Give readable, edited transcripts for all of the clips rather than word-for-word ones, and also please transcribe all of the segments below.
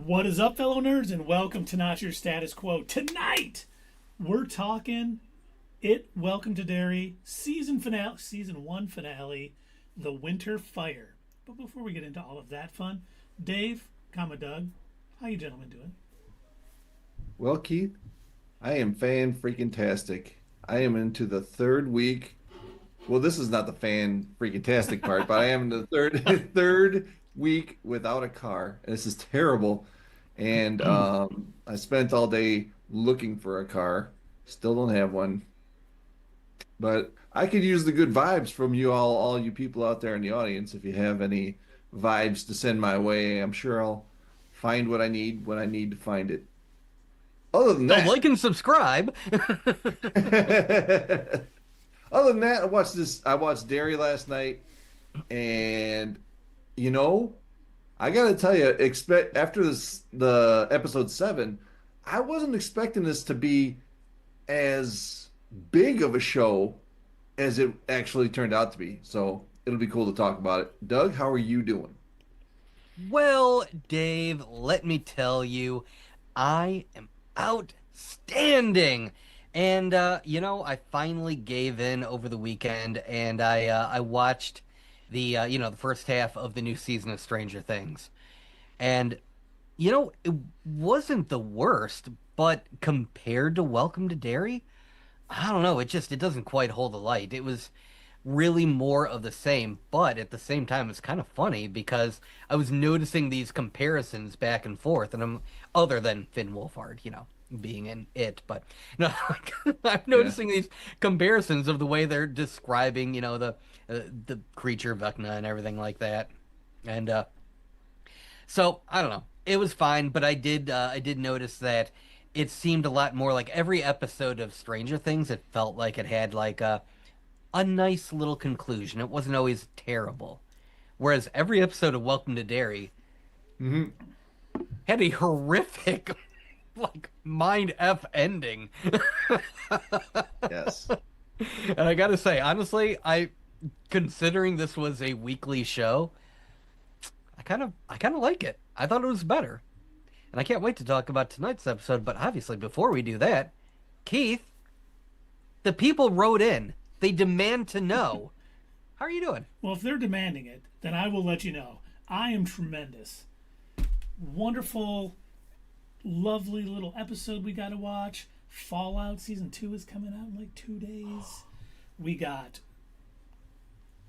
What is up, fellow nerds, and welcome to Not Your Status Quo. Tonight, we're talking Welcome to Derry, season 1 finale, The Winter Fire. But before we get into all of that fun, Dave, Doug, how you gentlemen doing? Well, Keith, I am fan-freaking-tastic. I am into the third week. Well, this is not the fan-freaking-tastic part, but I am in the third week without a car. This is terrible. And I spent all day looking for a car. Still don't have one. But I could use the good vibes from you all you people out there in the audience. If you have any vibes to send my way, I'm sure I'll find what I need when I need to find it. Other than So that, like and subscribe. other than that, I watched Derry last night, and I gotta tell you, after the episode 7, I wasn't expecting this to be as big of a show as it actually turned out to be. So it'll be cool to talk about it. Doug, how are you doing? Well, Dave, let me tell you, I am outstanding. And I finally gave in over the weekend, and I watched the first half of the new season of Stranger Things. And it wasn't the worst, but compared to Welcome to Derry, I don't know, it doesn't quite hold the light. It was really more of the same, but at the same time it's kind of funny because I was noticing these comparisons back and forth, and other than Finn Wolfhard, being in it, but no, I'm Yeah. noticing these comparisons of the way they're describing, the creature Vecna and everything like that. And so I don't know. It was fine, but I did notice that it seemed a lot more like every episode of Stranger Things. It felt like it had like a nice little conclusion. It wasn't always terrible. Whereas every episode of Welcome to Derry Hmm. had a horrific, like mind f ending. Yes. And I gotta say, honestly, considering this was a weekly show, I kind of like it. I thought it was better. And I can't wait to talk about tonight's episode, but obviously before we do that, Keith, the people wrote in. They demand to know. How are you doing? Well, if they're demanding it, then I will let you know. I am tremendous. Wonderful, lovely little episode we got to watch. Fallout Season 2 is coming out in like 2 days. We got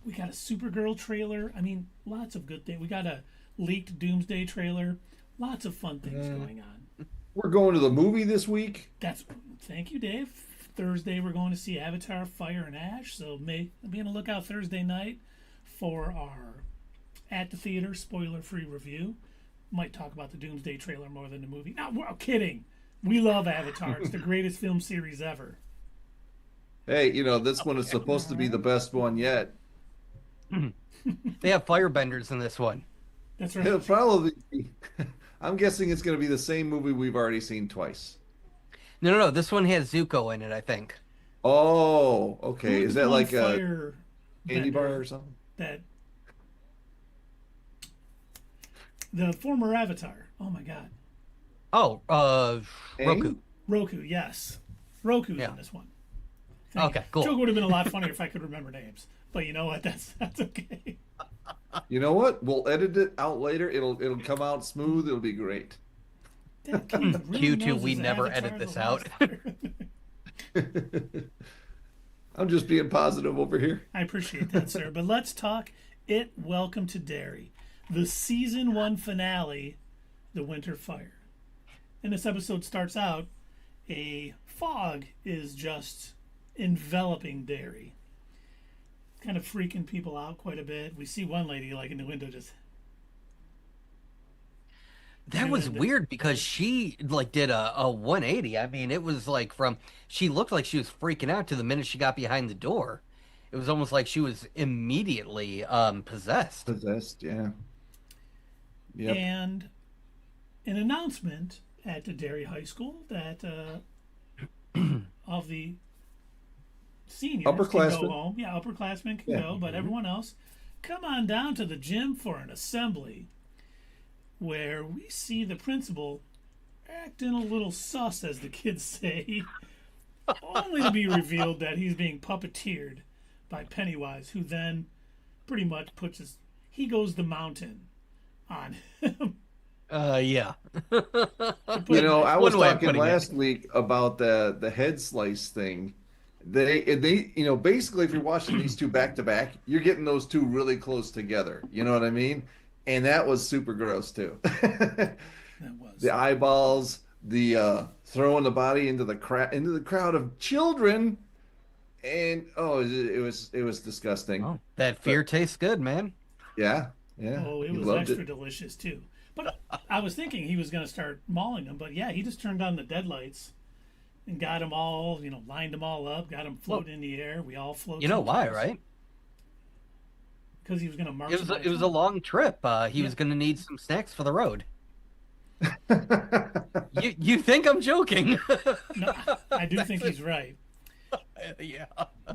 a Supergirl trailer. I mean, lots of good things. We got a leaked Doomsday trailer. Lots of fun things going on. We're going to the movie this week. Thank you, Dave. Thursday we're going to see Avatar: Fire and Ash. So be on the lookout Thursday night for our at the theater spoiler-free review. Might talk about the Doomsday trailer more than the movie. No, we're kidding. We love Avatar. It's the greatest film series ever. Hey, this one is supposed to be the best one yet. They have firebenders in this one. That's right. It'll probably be, I'm guessing it's going to be the same movie we've already seen twice. No. This one has Zuko in it, I think. Oh, okay. Is that like a fire candy bender bar or something? that the former Avatar? Oh my God, Oh, Roku. Aang? Roku. Yes, Roku's Yeah. in this one. Thank Okay, you. cool. Joke would have been a lot funnier if I could remember names. But you know what? That's okay. You know what? We'll edit it out later. It'll come out smooth. It'll be great. That kid really Q2, knows we his never Avatar edit this the out. last- I'm just being positive over here. I appreciate that, sir. But let's talk Welcome to Derry, the season 1 finale, The Winter Fire. And this episode starts out, a fog is just enveloping Derry, kind of freaking people out quite a bit. We see one lady like in the window just That was doing the- weird because she like did a 180. I mean, it was like she looked like she was freaking out to the minute she got behind the door. It was almost like she was immediately possessed. Possessed, yeah. Yep. and an announcement at the Derry High School that of the seniors can go Upperclassmen. home. Yeah, upperclassmen can Yeah. go, but Mhm. everyone else, come on down to the gym for an assembly. where we see the principal acting a little sus, as the kids say, only to be revealed that he's being puppeteered by Pennywise, who then pretty much he goes the mountain on him. Yeah. You know, I was One way of talking putting it. last week about the head slice thing. They you know, basically if you're watching these two back to back, you're getting those two really close together. You know what I mean? And that was super gross too. That was. The eyeballs, the throwing the body into the crowd of children, and it was disgusting. Oh, that fear tastes good, man. Yeah, yeah. Oh, it he was loved extra delicious too. But I was thinking he was going to start mauling them, but yeah, he just turned on the deadlights and got them all, lined them all up, got them floating in the air. We all float. You know why, right? Because he was going to march. It was a long trip. He was going to need some snacks for the road. You think I'm joking? No, I do think he's right. Yeah.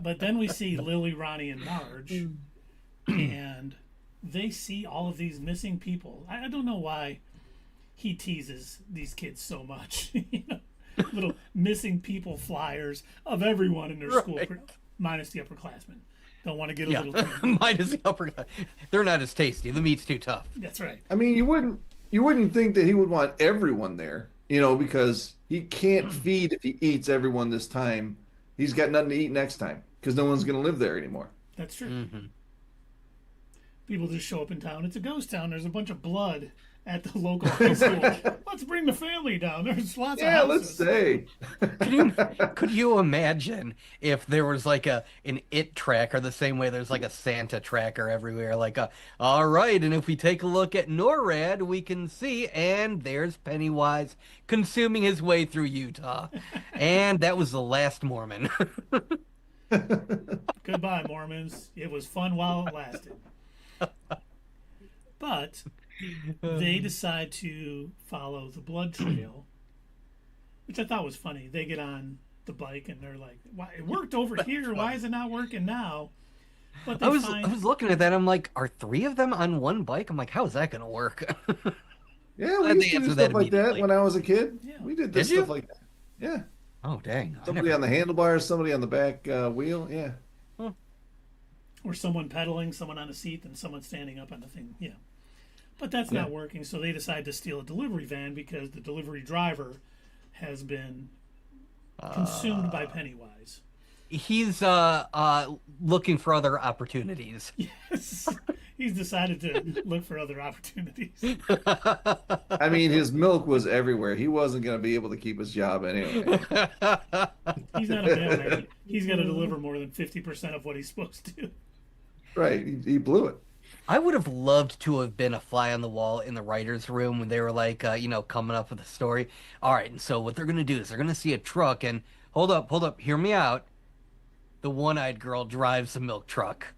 But then we see Lilly, Ronnie, and Marge, and they see all of these missing people. I don't know why he teases these kids so much. Little missing people flyers of everyone in their school, minus the upperclassmen. Don't want to get a little too... Minus the upper. They're not as tasty. The meat's too tough. That's right. I mean, you wouldn't think that he would want everyone there, because he can't feed if he eats everyone this time. He's got nothing to eat next time because no one's going to live there anymore. That's true. People just show up in town. It's a ghost town. There's a bunch of blood at the local high school. Let's bring the family down. There's lots of houses. Let's say. Could you imagine if there was like an it tracker the same way there's like a Santa tracker everywhere? All right, and if we take a look at NORAD, we can see, and there's Pennywise consuming his way through Utah. And that was the last Mormon. Goodbye, Mormons. It was fun while it lasted. But they decide to follow the blood trail, which I thought was funny. They get on the bike and they're like, "Why it worked over here? Why is it not working now?" But I was looking at that. I'm like, are three of them on one bike? I'm like, how is that going to work? Yeah, we used to do stuff like that when I was a kid. Yeah. We did this stuff like that. Yeah. Oh, dang. Somebody on the handlebars, somebody on the back wheel. Yeah. Or someone pedaling, someone on a seat, and someone standing up on the thing. Yeah. But that's not working, so they decide to steal a delivery van because the delivery driver has been consumed by Pennywise. He's looking for other opportunities. Yes. He's decided to look for other opportunities. I mean, his milk was everywhere. He wasn't going to be able to keep his job anyway. He's not a mailman. He's got to deliver more than 50% of what he's supposed to. Right. He blew it. I would have loved to have been a fly on the wall in the writer's room when they were like, coming up with a story. All right, and so what they're going to do is they're going to see a truck and hold up, hear me out. The one-eyed girl drives a milk truck.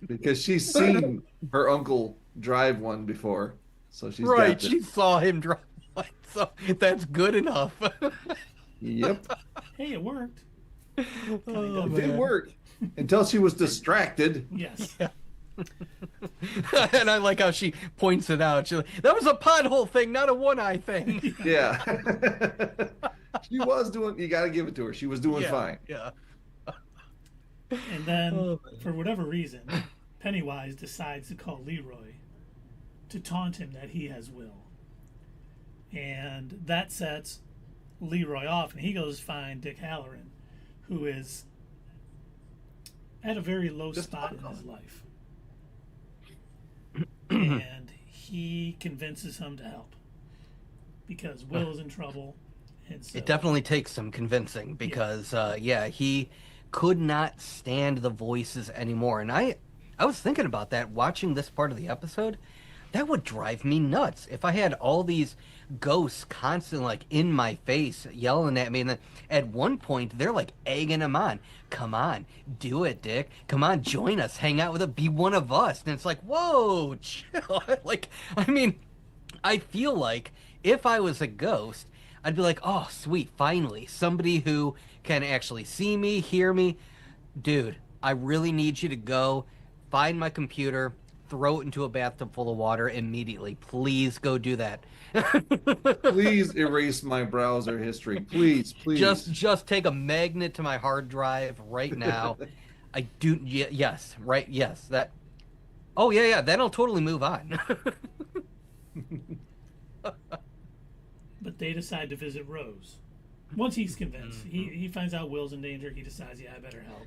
Because she's seen her uncle drive one before. So she's right, got this. she saw him drive one, so that's good enough. Yep. Hey, it worked. It did work. Until she was distracted. Yes. Yeah. And I like how she points it out. She's like, that was a pothole thing, not a one-eye thing. Yeah. She was doing, you got to give it to her. She was doing fine. Yeah. And then, for whatever reason, Pennywise decides to call Leroy to taunt him that he has will. And that sets Leroy off, and he goes find Dick Hallorann, who is at a very low spot in his life. And he convinces him to help because Will is in trouble. And so, It definitely takes some convincing because, he could not stand the voices anymore. And I was thinking about that watching this part of the episode. That would drive me nuts if I had all these ghosts constantly like in my face yelling at me, and then at one point they're like egging him on. Come on, do it, Dick. Come on, join us, hang out with us, be one of us. And it's like, whoa, chill. I feel like if I was a ghost, I'd be like, oh, sweet, finally, somebody who can actually see me, hear me. Dude, I really need you to go find my computer, throw it into a bathtub full of water immediately. Please go do that. Please erase my browser history. Please, please. Just take a magnet to my hard drive right now. I do. Yes, right. Yes, that. Oh yeah, yeah. Then I'll totally move on. But they decide to visit Rose. Once he's convinced, he finds out Will's in danger. He decides, yeah, I better help.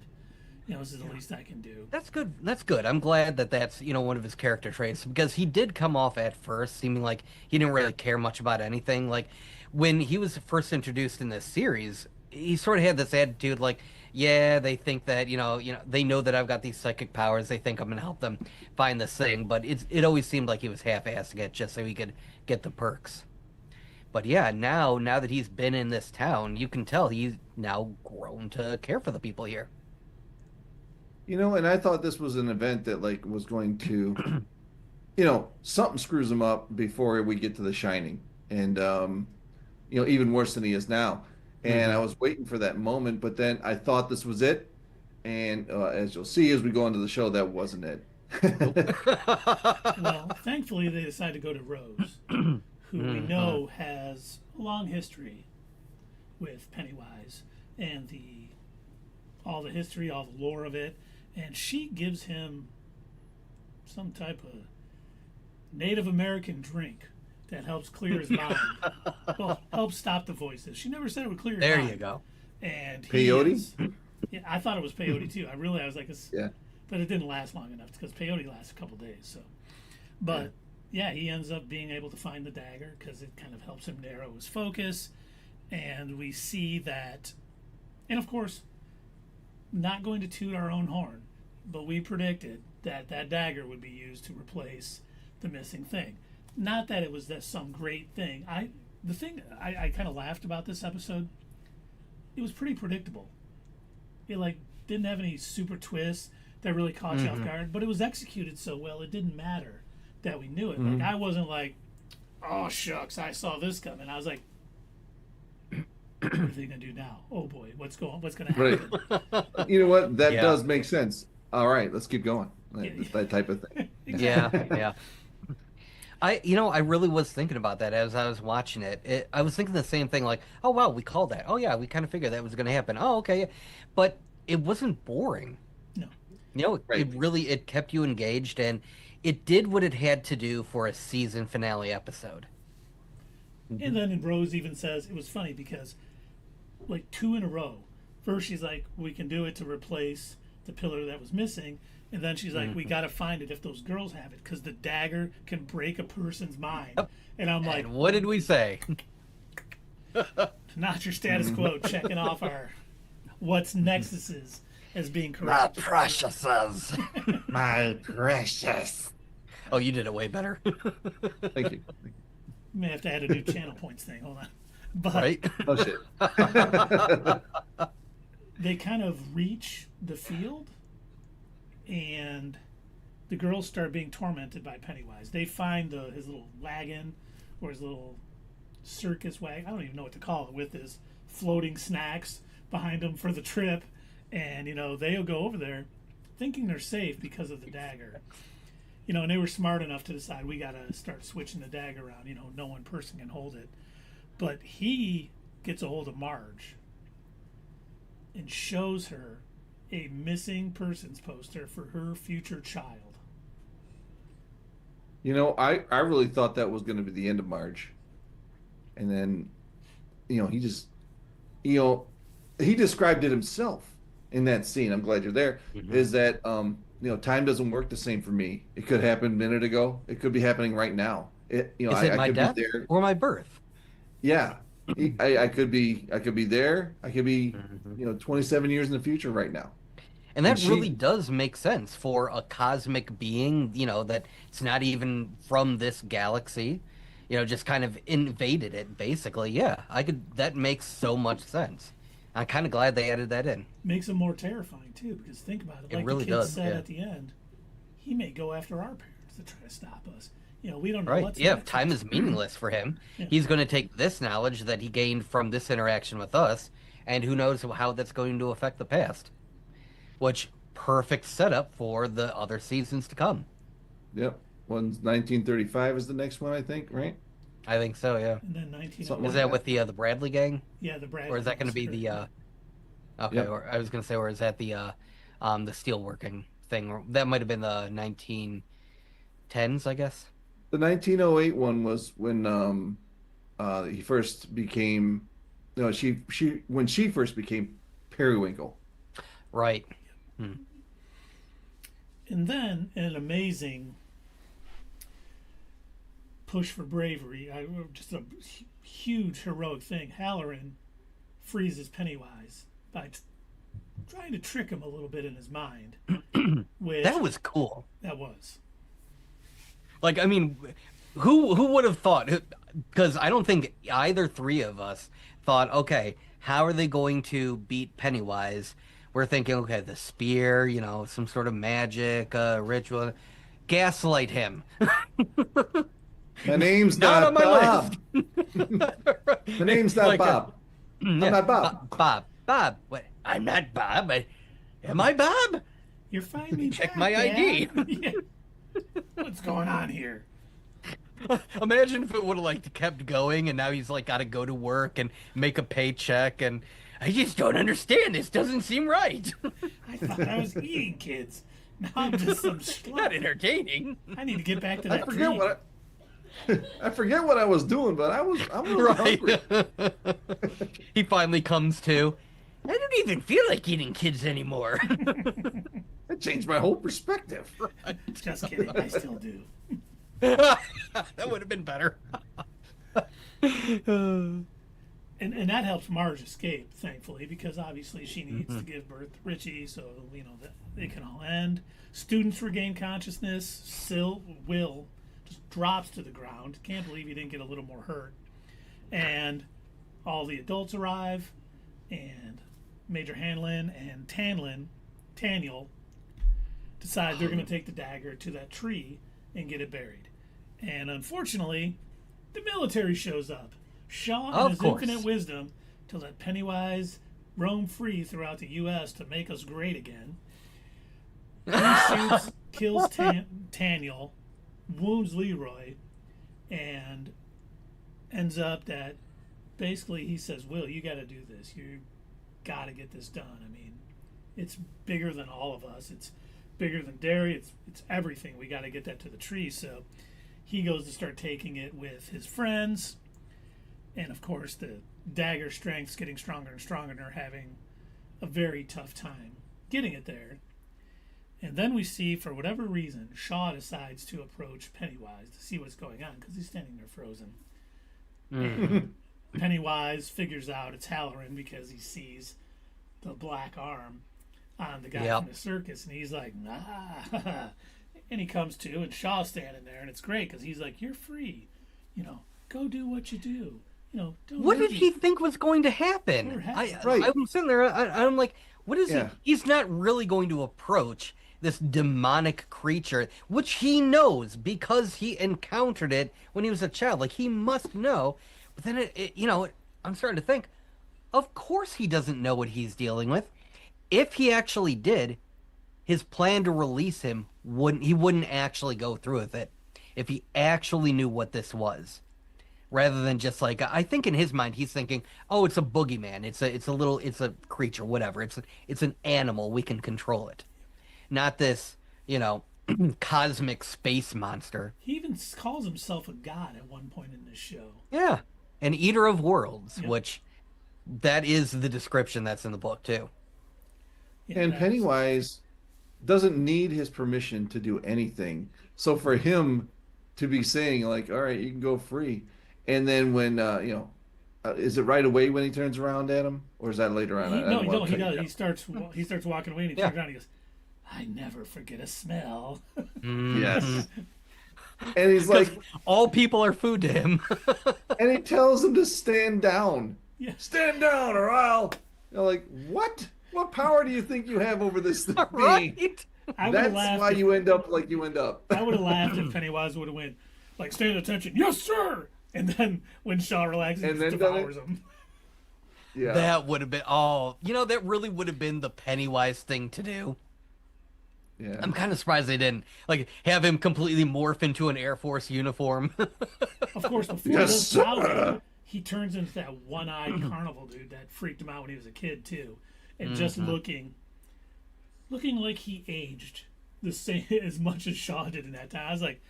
This is the least I can do. That's good. That's good. I'm glad that that's, one of his character traits, because he did come off at first seeming like he didn't really care much about anything. Like when he was first introduced in this series, he sort of had this attitude like, yeah, they think that, they know that I've got these psychic powers. They think I'm going to help them find this thing. But it always seemed like he was half-assing it just so he could get the perks. But yeah, now that he's been in this town, you can tell he's now grown to care for the people here. And I thought this was an event that was going to, something screws him up before we get to The Shining, and even worse than he is now. And I was waiting for that moment, but then I thought this was it. And as you'll see as we go into the show, that wasn't it. Well, thankfully they decide to go to Rose, who we know has a long history with Pennywise and all the history, all the lore of it. And she gives him some type of Native American drink that helps clear his mind. Well, helps stop the voices. She never said it would clear his mind. There you go. And peyote? Yeah, I thought it was peyote too. I was like, yeah. But it didn't last long enough because peyote lasts a couple days. So, but yeah, he ends up being able to find the dagger because it kind of helps him narrow his focus. And we see that, and of course, not going to toot our own horn, but we predicted that dagger would be used to replace the missing thing. Not that it was some great thing. I kind of laughed about this episode. It was pretty predictable. It didn't have any super twists that really caught you off guard, but it was executed so well it didn't matter that we knew it. I wasn't like, oh shucks, I saw this coming. I was like, what are they gonna do now? Oh boy, what's gonna happen? Right. You know what? That does make sense. All right, let's keep going. That type of thing. Exactly. Yeah. I really was thinking about that as I was watching it. I was thinking the same thing, like, oh wow, we called that. Oh yeah, we kind of figured that was going to happen. Oh okay, but it wasn't boring. No. It really kept you engaged, and it did what it had to do for a season finale episode. And then Rose even says it was funny because, 2 in a row. First she's like, we can do it to replace the pillar that was missing. And then she's like, we got to find it if those girls have it, because the dagger can break a person's mind. Yep. And I'm like, what did we say? Not your status quo, checking off our what's nexuses as being correct. My preciouses. My precious. Oh, you did it way better. Thank you. May have to add a new channel points thing. Hold on. But right? Oh, shit. They kind of reach the field, and the girls start being tormented by Pennywise. They find his little wagon, or his little circus wagon. I don't even know what to call it, with his floating snacks behind them for the trip. And, they'll go over there thinking they're safe because of the dagger. And they were smart enough to decide we got to start switching the dagger around. No one person can hold it. But he gets a hold of Marge and shows her a missing persons poster for her future child. I really thought that was going to be the end of Marge. And then, he just, he described it himself in that scene. I'm glad you're there. Is that, time doesn't work the same for me. It could happen a minute ago. It could be happening right now. Is it my could death be there. or my birth? Yeah. I could be there. I could be, 27 years in the future right now. And that really does make sense for a cosmic being, that it's not even from this galaxy, just kind of invaded it, basically. Yeah, that makes so much sense. I'm kind of glad they added that in. Makes it more terrifying, too, because think about it. It like really the kid does, said yeah. at the end, he may go after our parents to try to stop us. We don't know Right. what's Yeah, next. time is meaningless for him. Yeah. He's going to take this knowledge that he gained from this interaction with us, and who knows how that's going to affect the past. Which, perfect setup for the other seasons to come. Yep. One's 1935 is the next one, I think, right? I think so, yeah. And then 19. Something Is like that with the Bradley gang? Yeah, the Bradley. Or is that going to be Massacre. the okay, Yep. or I was going to say, or is that the steelworking thing? Or that might have been the 1910s, I guess. The 1908 one was when he first became no, she when she first became Periwinkle. Right. Hmm. And then an amazing push for bravery, just a huge heroic thing. Hallorann freezes Pennywise by trying to trick him a little bit in his mind. Which That was cool. that was. Like, I mean, who would have thought? Because I don't think either three of us thought, okay, how are they going to beat Pennywise? We're thinking, okay, the spear, some sort of magic ritual, gaslight him. My name's Not not on my Bob. list. My name's not Like, Bob. I'm yeah, not Bob. Bob. What? I'm not Bob. Am I Bob? You're finally Check back, my ID. Dad. Yeah. What's going on here? Imagine if it would have like kept going, and now he's like got to go to work and make a paycheck, and I just don't understand. This doesn't seem right. I thought I was eating kids. Now I'm just some Not schluck. entertaining. I need to get back to I that forget dream. what I forget what I was doing, but I'm really hungry. He finally comes to. I don't even feel like eating kids anymore. That changed my whole perspective. Just kidding. I still do. That would have been better. And that helps Marge escape, thankfully, because obviously she needs to give birth to Richie, so that they can all end. Students regain consciousness. Will just drops to the ground. Can't believe he didn't get a little more hurt. And all the adults arrive, and Major Hanlon and Taniel decide they're going to take the dagger to that tree and get it buried. And unfortunately, the military shows up. Shaw, in Of his course. infinite wisdom, to let Pennywise roam free throughout the U.S. to make us great again. He shoots, kills Taniel, wounds Leroy, and ends up that basically he says, Will, you got to do this. You got to get this done. I mean, it's bigger than all of us. It's bigger than Derry. It's everything. We got to get that to the tree. So he goes to start taking it with his friends. And of course, the dagger strength's getting stronger and stronger, and they're having a very tough time getting it there. And then we see, for whatever reason, Shaw decides to approach Pennywise to see what's going on because he's standing there frozen. And Pennywise figures out it's Hallorann because he sees the black arm on the guy from the circus, and he's like, nah. And he comes to, and Shaw's standing there, and it's great because he's like, you're free. Go do what you do. Don't What hurt did me. he think was going to happen? Right. I'm sitting there, I'm like, what is Yeah. he? He's not really going to approach this demonic creature, which he knows because he encountered it when he was a child. Like, he must know. But then, I'm starting to think, of course he doesn't know what he's dealing with. If he actually did, his plan to release him wouldn't actually go through with it. If he actually knew what this was. Rather than just like, I think in his mind he's thinking, oh, it's a boogeyman, it's a creature, whatever. It's an animal, we can control it, not this, cosmic space monster. He even calls himself a god at one point in this show. Yeah, an eater of worlds, Yep. which that is the description that's in the book too. Yeah, And that's- Pennywise doesn't need his permission to do anything. So for him to be saying like, "All right, you can go free," and then when is it right away when he turns around at him, or is that later on? He does. He starts walking away, and he Yeah. turns around and he goes, I never forget a smell. Yes. And he's like, All people are food to him. and he tells him to stand down. Yeah. Stand down, or I'll. Like, what? What power do you think you have over this thing? Right? I would That's have laughed. why you end up like you end up. I would have laughed if Pennywise would have went, like, stand at attention, yes, sir! And then when Shaw relaxes, he And just then done it? devours him. Yeah. That would have been, that really would have been the Pennywise thing to do. Yeah. I'm kind of surprised they didn't like have him completely morph into an Air Force uniform. Of course, before Yes, this sir. powder, he turns into that one-eyed carnival dude that freaked him out when he was a kid too, and just looking like he aged the same as much as Shaw did in that time. I was like,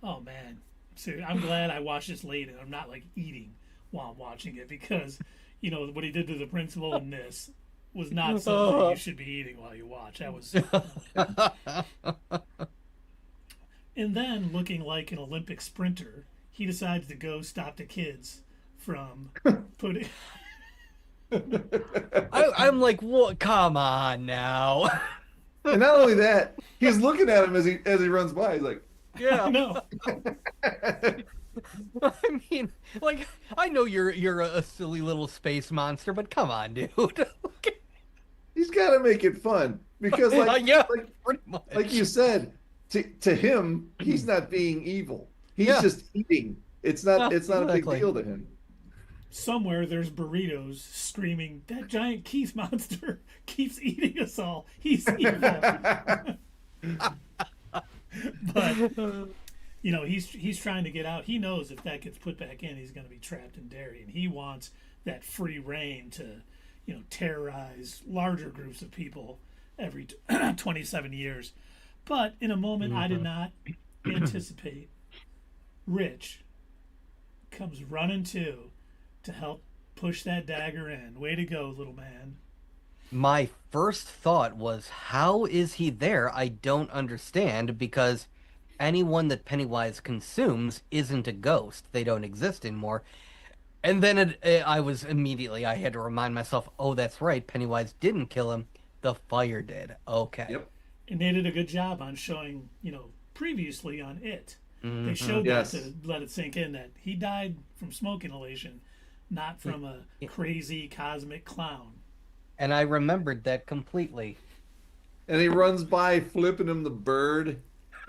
oh man, seriously, I'm glad I watched this late and I'm not like eating while I'm watching it, because what he did to the principal in this was not something you should be eating while you watch. That was. And then, looking like an Olympic sprinter, he decides to go stop the kids from putting. I'm like, what? Come on now. And not only that, he's looking at him as he runs by. He's like, Yeah. No, I mean, like, I know you're a silly little space monster, but come on, dude. he's got to make it fun because, Yeah, pretty much. like you said, to him, he's not being evil. He's Yeah. just eating. It's not a big exactly. deal to him. somewhere there's burritos screaming, "That giant Keith monster keeps eating us all. He's evil." But he's trying to get out. He knows if that gets put back in, he's going to be trapped in Derry, and he wants that free reign to, terrorize larger groups of people every 27 years. But in a moment I did not anticipate, Rich comes running to help push that dagger in. Way to go, little man. My first thought was, how is he there? I don't understand, because anyone that Pennywise consumes isn't a ghost. They don't exist anymore. And then I had to remind myself, oh, that's right, Pennywise didn't kill him. The fire did. Okay. Yep. And they did a good job on showing, previously on It. They showed Yes. that to let it sink in that he died from smoke inhalation, not from a crazy cosmic clown. And I remembered that completely. And he runs by flipping him the bird.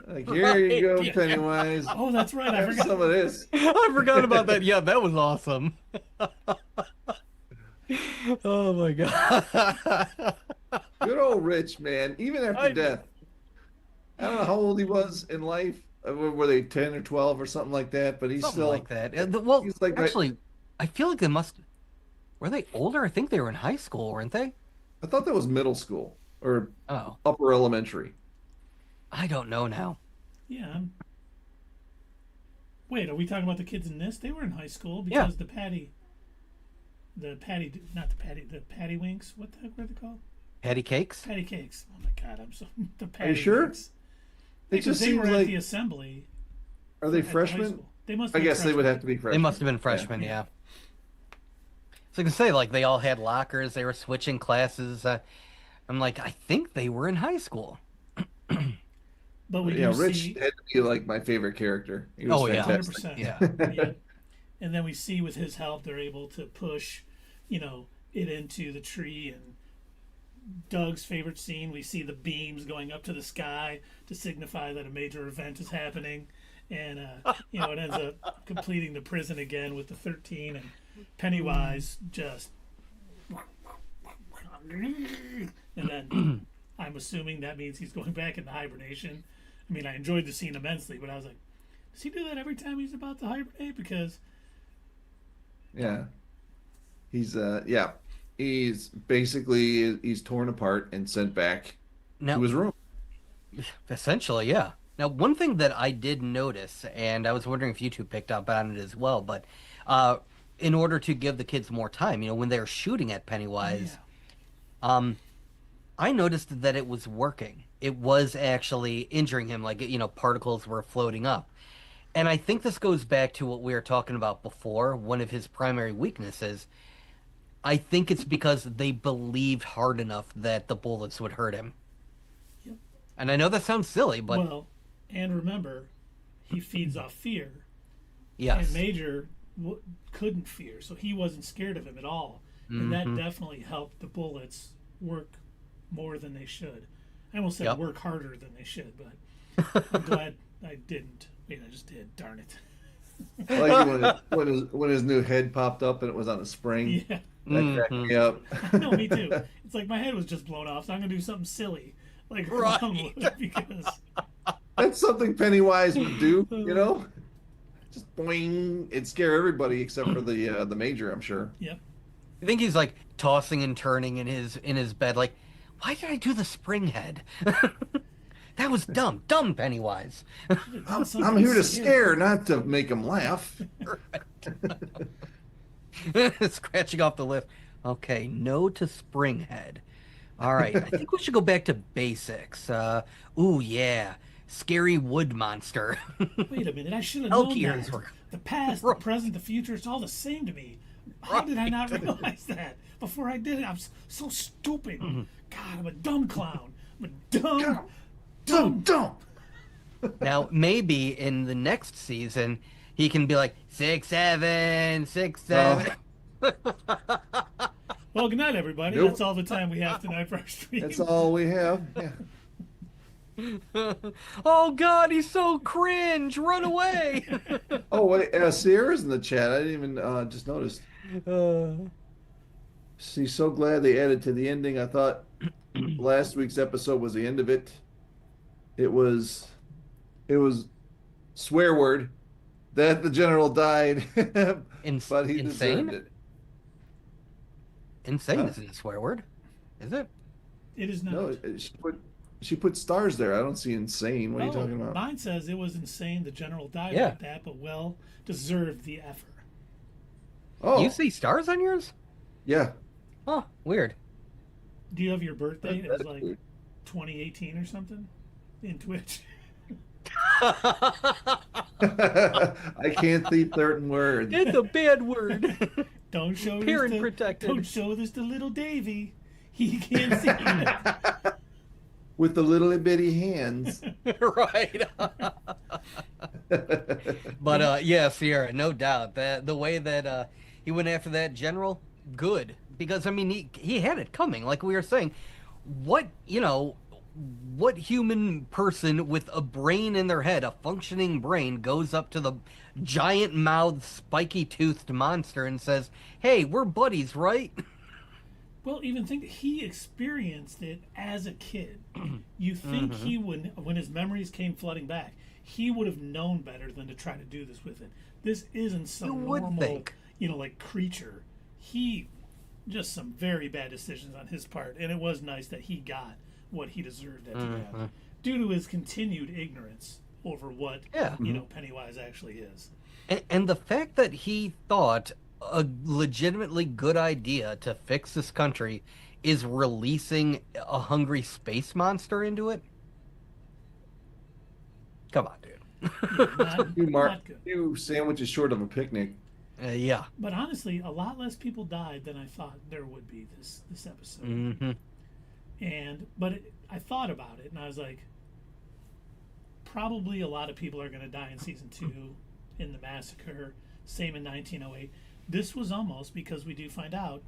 Like, here you go, Right, yeah. Pennywise. Oh, that's right. I Have forgot. some of this. I forgot about that. Yeah, that was awesome. Oh my god. Good old Rich, man. Even after death. I don't know how old he was in life. Were they 10 or 12 or something like that? But he's Something still like that. Well, he's like actually, I feel like they must. Were they older? I think they were in high school, weren't they? I thought that was middle school or Oh, upper elementary. I don't know now. Yeah. Wait, are we talking about the kids in this? They were in high school Yeah. because the patty winks. What the heck were they called? Patty cakes? Patty cakes. Oh my god, I'm so the patty Are you sure? winks. It Because just they seems were at like. the assembly. Are they at the high freshmen? school. They must. I be guess they would freshmen. have to be They freshmen. must have been freshmen, yeah. So I can say, like, they all had lockers, they were switching classes. I'm like, I think they were in high school. But we Yeah, do Rich see had to be like my favorite character. He was Oh, yeah. fantastic. 100%. Yeah. Yeah. And then we see with his help, they're able to push, it into the tree. And Doug's favorite scene, we see the beams going up to the sky to signify that a major event is happening. And, it ends up completing the prison again with the 13. And Pennywise just. And then I'm assuming that means he's going back into hibernation. I mean, I enjoyed the scene immensely, but I was like, does he do that every time he's about to hibernate? Because Yeah. He's basically he's torn apart and sent back Now, to his room. essentially, yeah. Now, one thing that I did notice, and I was wondering if you two picked up on it as well, but in order to give the kids more time, when they're shooting at Pennywise, I noticed that it was working. It was actually injuring him, like, particles were floating up. And I think this goes back to what we were talking about before, one of his primary weaknesses. I think it's because they believed hard enough that the bullets would hurt him. Yep. And I know that sounds silly, but well, and remember, he feeds off fear, yes. and Major couldn't fear, so he wasn't scared of him at all, and that definitely helped the bullets work more than they should. I almost said Yep. work harder than they should, but I'm glad I didn't. Wait, I just did. Darn it. I like it when his new head popped up and it was on a spring. Yeah. That cracked me up. No, me too. It's like my head was just blown off, so I'm gonna do something silly. like a Right. clown would, because That's something Pennywise would do, you know? Just boing. It'd scare everybody except for the major, I'm sure. yep. I think he's like tossing and turning in his bed, like, why did I do the spring head? That was dumb, Pennywise. I'm here to scare, not to make them laugh. Scratching off the list. Okay, no to spring head. All right, I think we should go back to basics. Ooh yeah, scary wood monster. Wait a minute, I should have Elk known ears that. were- The past, the present, the future, it's all the same to me. How did I not realize that before I did it? I'm so stupid. God, I'm a dumb clown. I'm a dumb. Now, maybe in the next season, he can be like 6'7", 6'7". Well, good night, everybody. Nope. That's all the time we have tonight for our stream. That's all we have. Yeah. Oh God, he's so cringe! Run away! Oh, wait. Sierra's in the chat. I didn't even just noticed. She's so glad they added to the ending. I thought last week's episode was the end of it. It was swear word that the general died, but he Insane? deserved it. Insane Huh? isn't a swear word, is it? It is not. No, she put stars there. I don't see insane. What are you Oh, talking about? mine says it was insane. The general died Yeah. like that, but well deserved the effort. Oh, You see stars on yours? yeah. Oh, weird. Do you have your birthday? It was That's like weird. 2018 or something in Twitch. I can't see certain words. It's a bad word. Don't show Parent this to, protected. Don't show this to little Davy. He can't see it. With the little bitty hands. Right. But yeah, Sierra, no doubt that the way that he went after that general, good, because I mean he had it coming, like we were saying. What human person with a brain in their head, a functioning brain, goes up to the giant mouthed, spiky toothed monster and says, "Hey, we're buddies, right?" Well, even think he experienced it as a kid. You think he would, when his memories came flooding back, he would have known better than to try to do this with it. This isn't some You would normal, think. like creature. He just some very bad decisions on his part, and it was nice that he got what he deserved at the end, due to his continued ignorance over what Yeah. Pennywise actually is. And the fact that he thought a legitimately good idea to fix this country is releasing a hungry space monster into it. Come on, dude. Not, You Mark, not good. you sandwich is short of a picnic. Yeah. But honestly, a lot less people died than I thought there would be this episode. Mm-hmm. I thought about it, and I was like, probably a lot of people are going to die in season 2 in the massacre. Same in 1908. This was almost, because we do find out,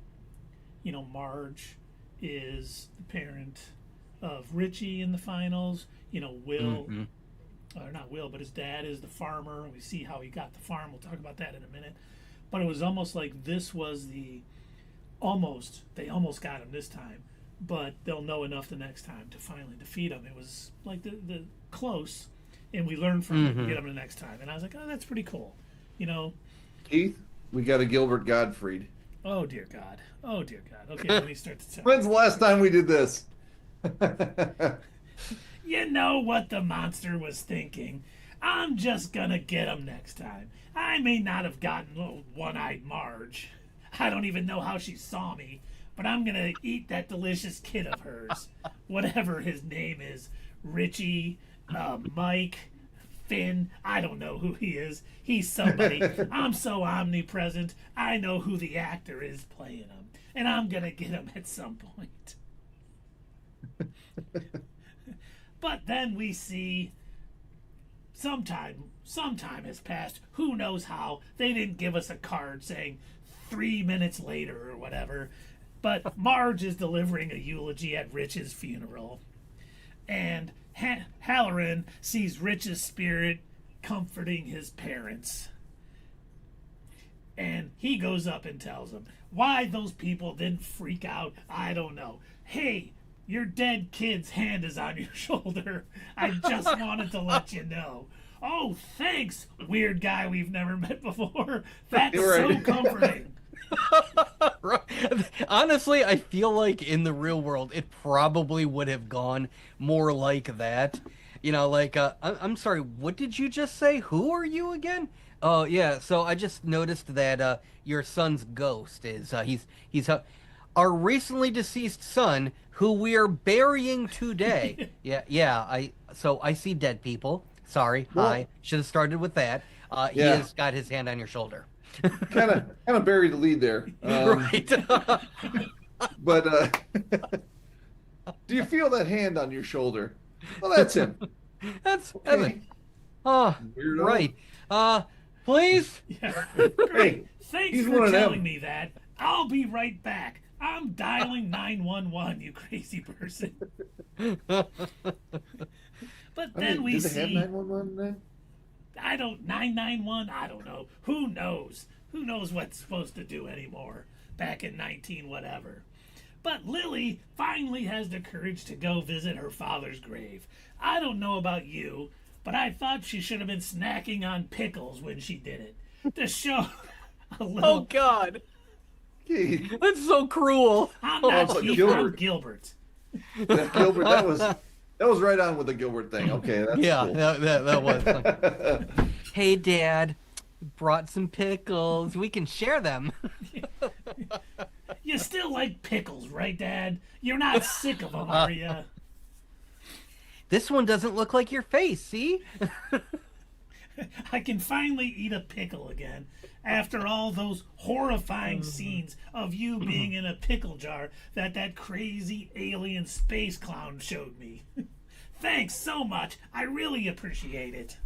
Marge is the parent of Richie in the finals. Will, or not Will, but his dad is the farmer. We see how he got the farm. We'll talk about that in a minute. But it was almost like this was they almost got him this time, but they'll know enough the next time to finally defeat him. It was like the close, and we learn from it and get him the next time. And I was like, oh, that's pretty cool. Keith, we got a Gilbert Gottfried. Oh, dear God. Oh, dear God. Okay, let me start to tell. When's the last time we did this? You know what the monster was thinking. I'm just gonna get him next time. I may not have gotten little one-eyed Marge. I don't even know how she saw me, but I'm gonna eat that delicious kid of hers. Whatever his name is. Richie, Mike, Finn, I don't know who he is. He's somebody. I'm so omnipresent, I know who the actor is playing him. And I'm gonna get him at some point. But then we see sometime has passed. Who knows how? They didn't give us a card saying 3 minutes later or whatever. But Marge is delivering a eulogy at Rich's funeral. And Hallorann sees Rich's spirit comforting his parents. And he goes up and tells them why those people didn't freak out. I don't know. Hey, Your dead kid's hand is on your shoulder. I just wanted to let you know. Oh, thanks, weird guy we've never met before. That's so comforting. Honestly, I feel like in the real world, it probably would have gone more like that. Like, I'm sorry, what did you just say? Who are you again? Oh, yeah, so I just noticed that your son's ghost is, he's our recently deceased son, who we are burying today. So I see dead people. Sorry, hi. Should have started with that. He has got his hand on your shoulder. kind of buried the lead there. Right. But do you feel that hand on your shoulder? Well, that's him. That's Evan. Oh, Weirdo. Right. Please. Yeah. Hey, Thanks he's for one of them. telling me that. I'll be right back. I'm dialing 911, you crazy person. But then we did see. they have 911 then? 991? I don't know. Who knows? Who knows what's supposed to do anymore back in 19 whatever. But Lilly finally has the courage to go visit her father's grave. I don't know about you, but I thought she should have been snacking on pickles when she did it. To show a little. Oh, God. Keith. That's so cruel. I'm not but Keith, Gilbert. I'm Gilbert. Gilbert, that was right on with the Gilbert thing. Okay, that's Yeah, cool. that was. Hey, Dad, brought some pickles. We can share them. You still like pickles, right, Dad? You're not sick of them, are you? This one doesn't look like your face, see? I can finally eat a pickle again after all those horrifying scenes of you being in a pickle jar that crazy alien space clown showed me. Thanks so much. I really appreciate it.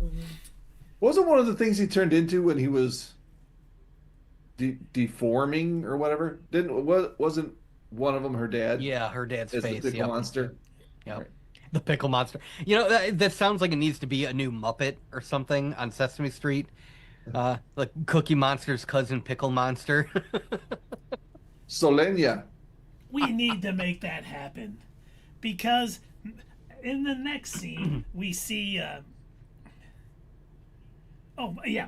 Wasn't one of the things he turned into when he was deforming or whatever? Wasn't one of them her dad? Yeah, her dad's As face. the pickle monster? Yep. Right. The pickle monster. That sounds like it needs to be a new Muppet or something on Sesame Street. Like Cookie Monster's cousin, Pickle Monster. Solenia. We need to make that happen because in the next scene we see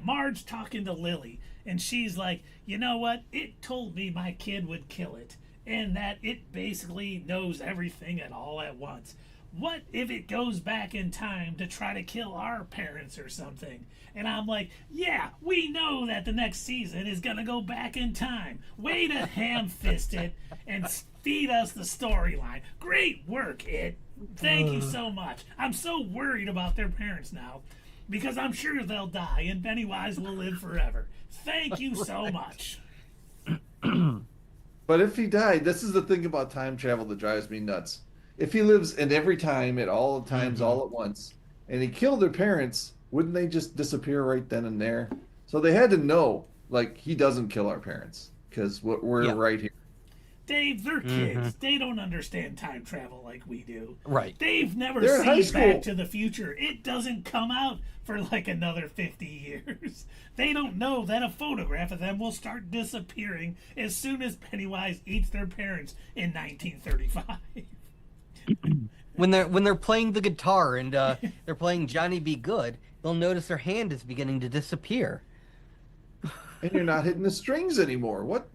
Marge talking to Lilly, and she's like, you know what, it told me my kid would kill it and that it basically knows everything at all at once. What if it goes back in time to try to kill our parents or something? And I'm like, yeah, we know that the next season is going to go back in time. Way to ham-fist it and feed us the storyline. Great work, It. Thank you so much. I'm so worried about their parents now because I'm sure they'll die and Pennywise will live forever. Thank you so much. But if he died, this is the thing about time travel that drives me nuts. If he lives in every time at all times all at once, and he killed their parents, wouldn't they just disappear right then and there? So they had to know, like, he doesn't kill our parents because we're right here. Dave, they're kids. They don't understand time travel like we do. Right. They've never They're in high seen school. Back to the Future. It doesn't come out for like another 50 years. They don't know that a photograph of them will start disappearing as soon as Pennywise eats their parents in 1935. When they're playing the guitar and they're playing Johnny Be Good, they'll notice their hand is beginning to disappear. And you're not hitting the strings anymore. What?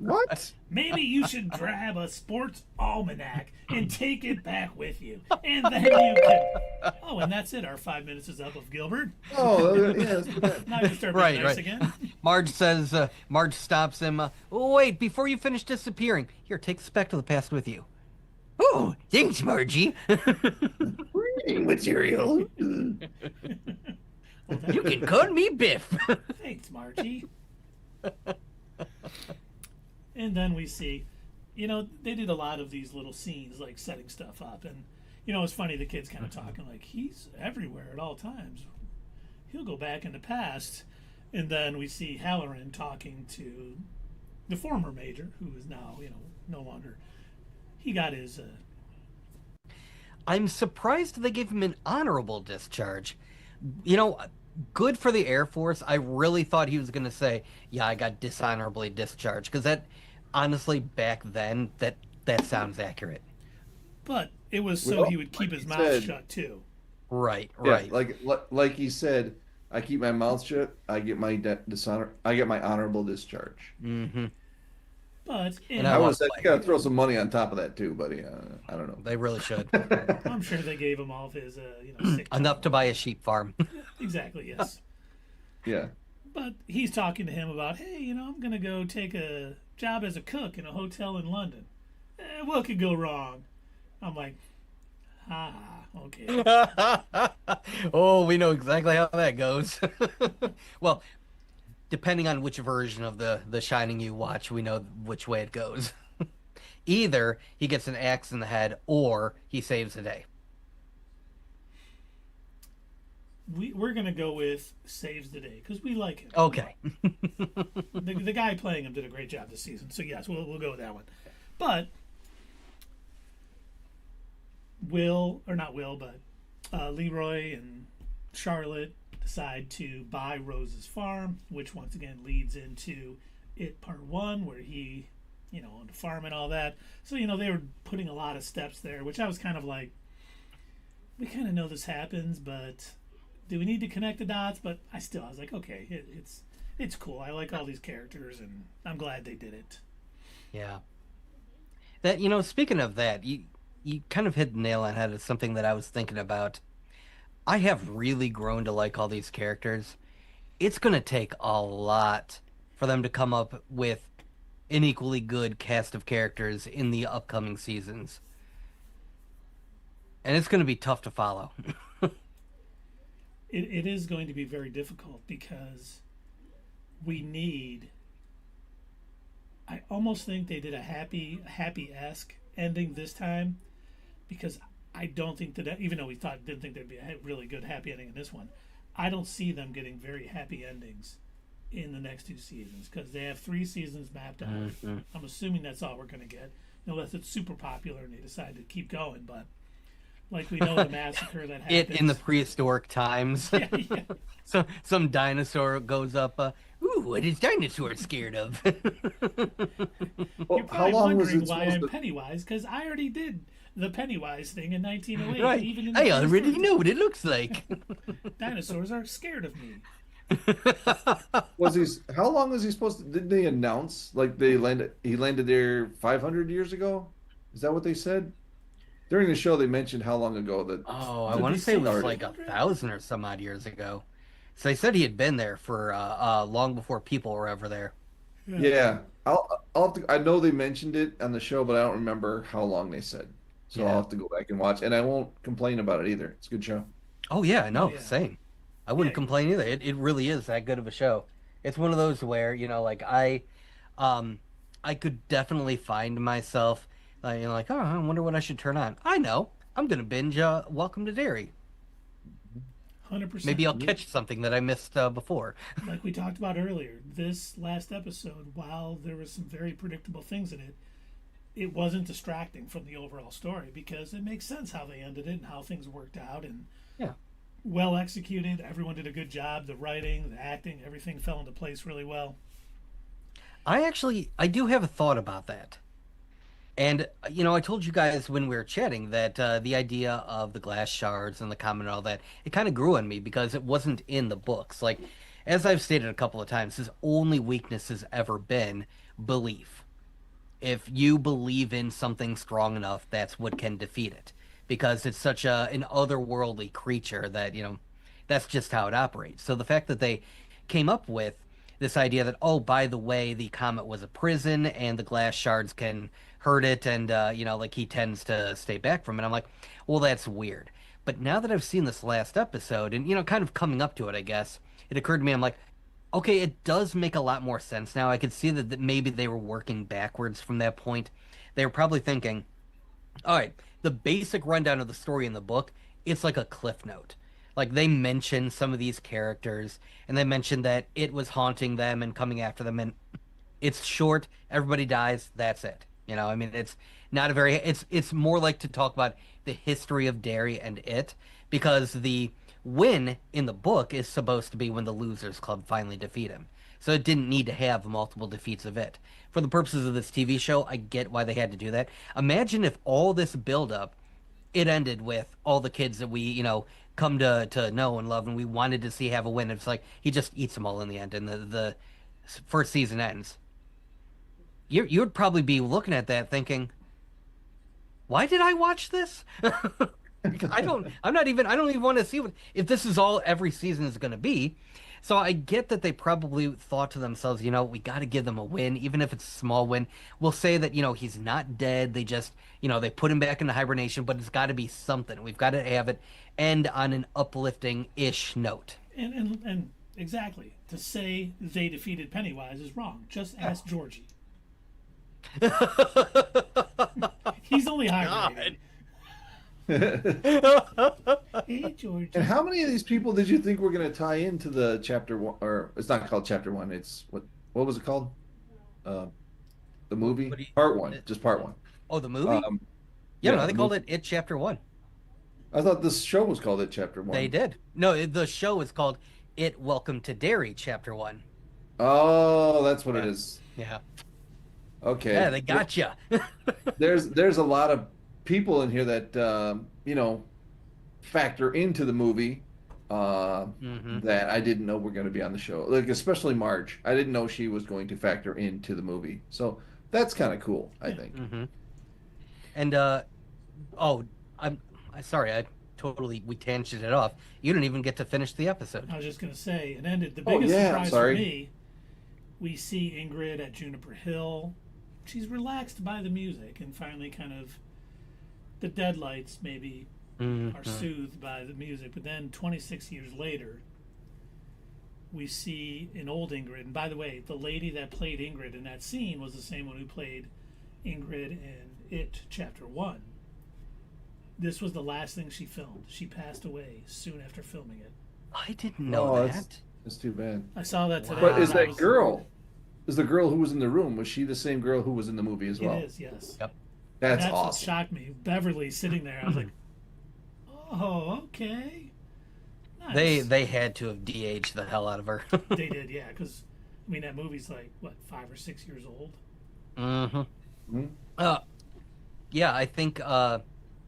Maybe you should grab a sports almanac and take it back with you. And then you can... Oh, and that's it. Our 5 minutes is up of Gilbert. Oh, yeah. Now you start being nice again. Marge stops him. Oh, wait, before you finish disappearing, here, take this back to the past with you. Oh, thanks, Margie. Reading material. You can call me Biff. Thanks, Margie. And then we see, they did a lot of these little scenes, like setting stuff up. And, it's funny, the kid's kind of talking like, he's everywhere at all times. He'll go back in the past. And then we see Hallorann talking to the former major, who is now, no longer. He got his... I'm surprised they gave him an honorable discharge. Good for the Air Force. I really thought he was going to say, yeah, I got dishonorably discharged. Because that, honestly, back then, that sounds accurate. But It was so Well, he would keep like his he mouth said, shut too. Right, yeah, right. like he said, I keep my mouth shut. I get my dishonor. I get my honorable discharge. Hmm. But And I I in would love have said you Clay. got to throw some money on top of that too, buddy. I don't They really should. know. I'm sure they gave him all of his sick time Enough or to buy a whatever. sheep farm. Yeah, exactly. Yes. Yeah. But he's talking to him about, hey, I'm gonna go take a job as a cook in a hotel in London. What could go wrong? I'm like, okay. Oh, we know exactly how that goes. Well, depending on which version of the Shining you watch, we know which way it goes. Either he gets an axe in the head or he saves the day. We're gonna go with saves the day because we like him. Okay. The guy playing him did a great job this season. So yes, we'll go with that one. But Will or not Will, but Leroy and Charlotte decide to buy Rose's farm, which once again leads into it part one, where he, owned a farm and all that. So they were putting a lot of steps there, which I was kind of like, we kind of know this happens, but do we need to connect the dots? But I was like, okay, it's cool. I like all these characters, and I'm glad they did it. Yeah. That, speaking of that, you kind of hit the nail on the head. It's something that I was thinking about. I have really grown to like all these characters. It's going to take a lot for them to come up with an equally good cast of characters in the upcoming seasons. And it's going to be tough to follow. It is going to be very difficult because we need. I almost think they did a happy-esque ending this time, because I don't think that, even though we didn't think there'd be a really good happy ending in this one, I don't see them getting very happy endings in the next two seasons because they have 3 seasons mapped out. Mhm. I'm assuming that's all we're going to get, unless it's super popular and they decide to keep going. But like we know, the massacre that It in the happens. prehistoric times. Yeah, yeah. So some dinosaur goes up. Ooh, what is dinosaur scared of? You're Well, how probably long was wondering it why supposed I'm to? Pennywise because I already did the Pennywise thing in 1908. Right. Even in the I already prehistoric know what it looks like. dinosaurs are scared of me. Was he? How long was he supposed to? Did they announce like they landed? He landed there 500 years ago. Is that what they said during the show? They mentioned how long ago that Oh, I Did want they to say it say was started. like a 500? thousand or some odd years ago. So they said he had been there for long before people were ever there. Yeah. Yeah, I'll have to, I know they mentioned it on the show, but I don't remember how long they said. So I'll Yeah. have to go back and watch, and I won't complain about it either. It's a good show. Oh yeah, Oh no, yeah. same. I Yeah. wouldn't complain either. It really is that good of a show. It's one of those where, like um I could definitely find myself like, oh, I wonder what I should turn on. I know. I'm gonna binge Welcome to Derry. 100%. Maybe I'll catch something that I missed before. Like we talked about earlier, this last episode, while there was some very predictable things in it, it wasn't distracting from the overall story because it makes sense how they ended it and how things worked out and Yeah. well executed. Everyone did a good job. The writing, the acting, everything fell into place really well. I do have a thought about that. And I told you guys when we were chatting that the idea of the glass shards and the comet and all that, it kind of grew on me because it wasn't in the books. Like, as I've stated a couple of times, his only weakness has ever been belief. If you believe in something strong enough, that's what can defeat it. Because it's such an otherworldly creature that, that's just how it operates. So the fact that they came up with this idea that, oh, by the way, the comet was a prison and the glass shards can hurt it, and like he tends to stay back from it. I'm like, well, that's weird. But now that I've seen this last episode and kind of coming up to it, I guess it occurred to me. I'm like, okay, it does make a lot more sense now. I could see that maybe they were working backwards from that point. They were probably thinking, all right, the basic rundown of the story in the book, it's like a cliff note. Like they mention some of these characters and they mention that it was haunting them and coming after them, and it's short, everybody dies, that's it. I mean, it's not a very it's more like to talk about the history of Derry and it, because the win in the book is supposed to be when the losers club finally defeat him. So it didn't need to have multiple defeats of it. For the purposes of this TV show, I get why they had to do that. Imagine if all this buildup it ended with all the kids that we, come to know and love and we wanted to see have a win. It's like he just eats them all in the end, and the first season ends. You'd probably be looking at that thinking, why did I watch this? I don't even want to see if this is all every season is going to be. So I get that they probably thought to themselves, we got to give them a win, even if it's a small win. We'll say that, he's not dead. They just, they put him back into hibernation, but it's got to be something. We've got to have it end on an uplifting-ish note. And exactly. To say they defeated Pennywise is wrong. Just ask Georgie. He's only hibernating. Hey, Georgie. And how many of these people did you think were going to tie into the chapter one? Or it's not called chapter one. It's what was it called? The movie part one, just part one. Oh, the movie? No, they called it Chapter One. I thought this show was called It Chapter One. They did. No, the show is called It Welcome to Derry Chapter One. Oh, that's what it is. Yeah. Okay. Yeah, they got you. There's a lot of people in here that factor into the movie that I didn't know were going to be on the show. Like especially Marge. I didn't know she was going to factor into the movie. So that's kind of cool, I think. Mm-hmm. And I'm sorry, we tangented off. You didn't even get to finish the episode. I was just going to say, it ended. The biggest surprise for me, we see Ingrid at Juniper Hill. She's relaxed by the music and finally kind of the Deadlights maybe are soothed by the music. But then 26 years later, we see an old Ingrid. And by the way, the lady that played Ingrid in that scene was the same one who played Ingrid in It Chapter 1. This was the last thing she filmed. She passed away soon after filming it. I didn't know that. That's too bad. I saw that today. But is that girl? Is the girl who was in the room? Was she the same girl who was in the movie as well? It is, yes. Yep. That's what awesome. shocked me. Beverly sitting there. I was like, oh, okay. Nice. They had to have de-aged the hell out of her. They did, yeah. Because that movie's like what, 5 or 6 years old. Mm-hmm. Yeah, I think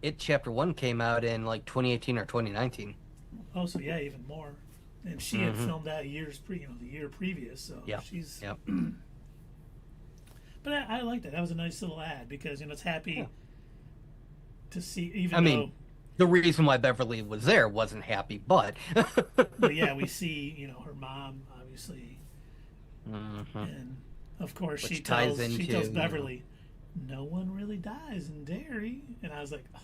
It Chapter 1 came out in like 2018 or 2019. Oh, so yeah, even more. And she had filmed that the year previous. So she's. Yep. But I liked it. That was a nice little ad because it's happy to see. The reason why Beverly was there wasn't happy, but. But yeah, we see her mom obviously, and of course she tells Beverly, no one really dies in Derry, and I was like, oh,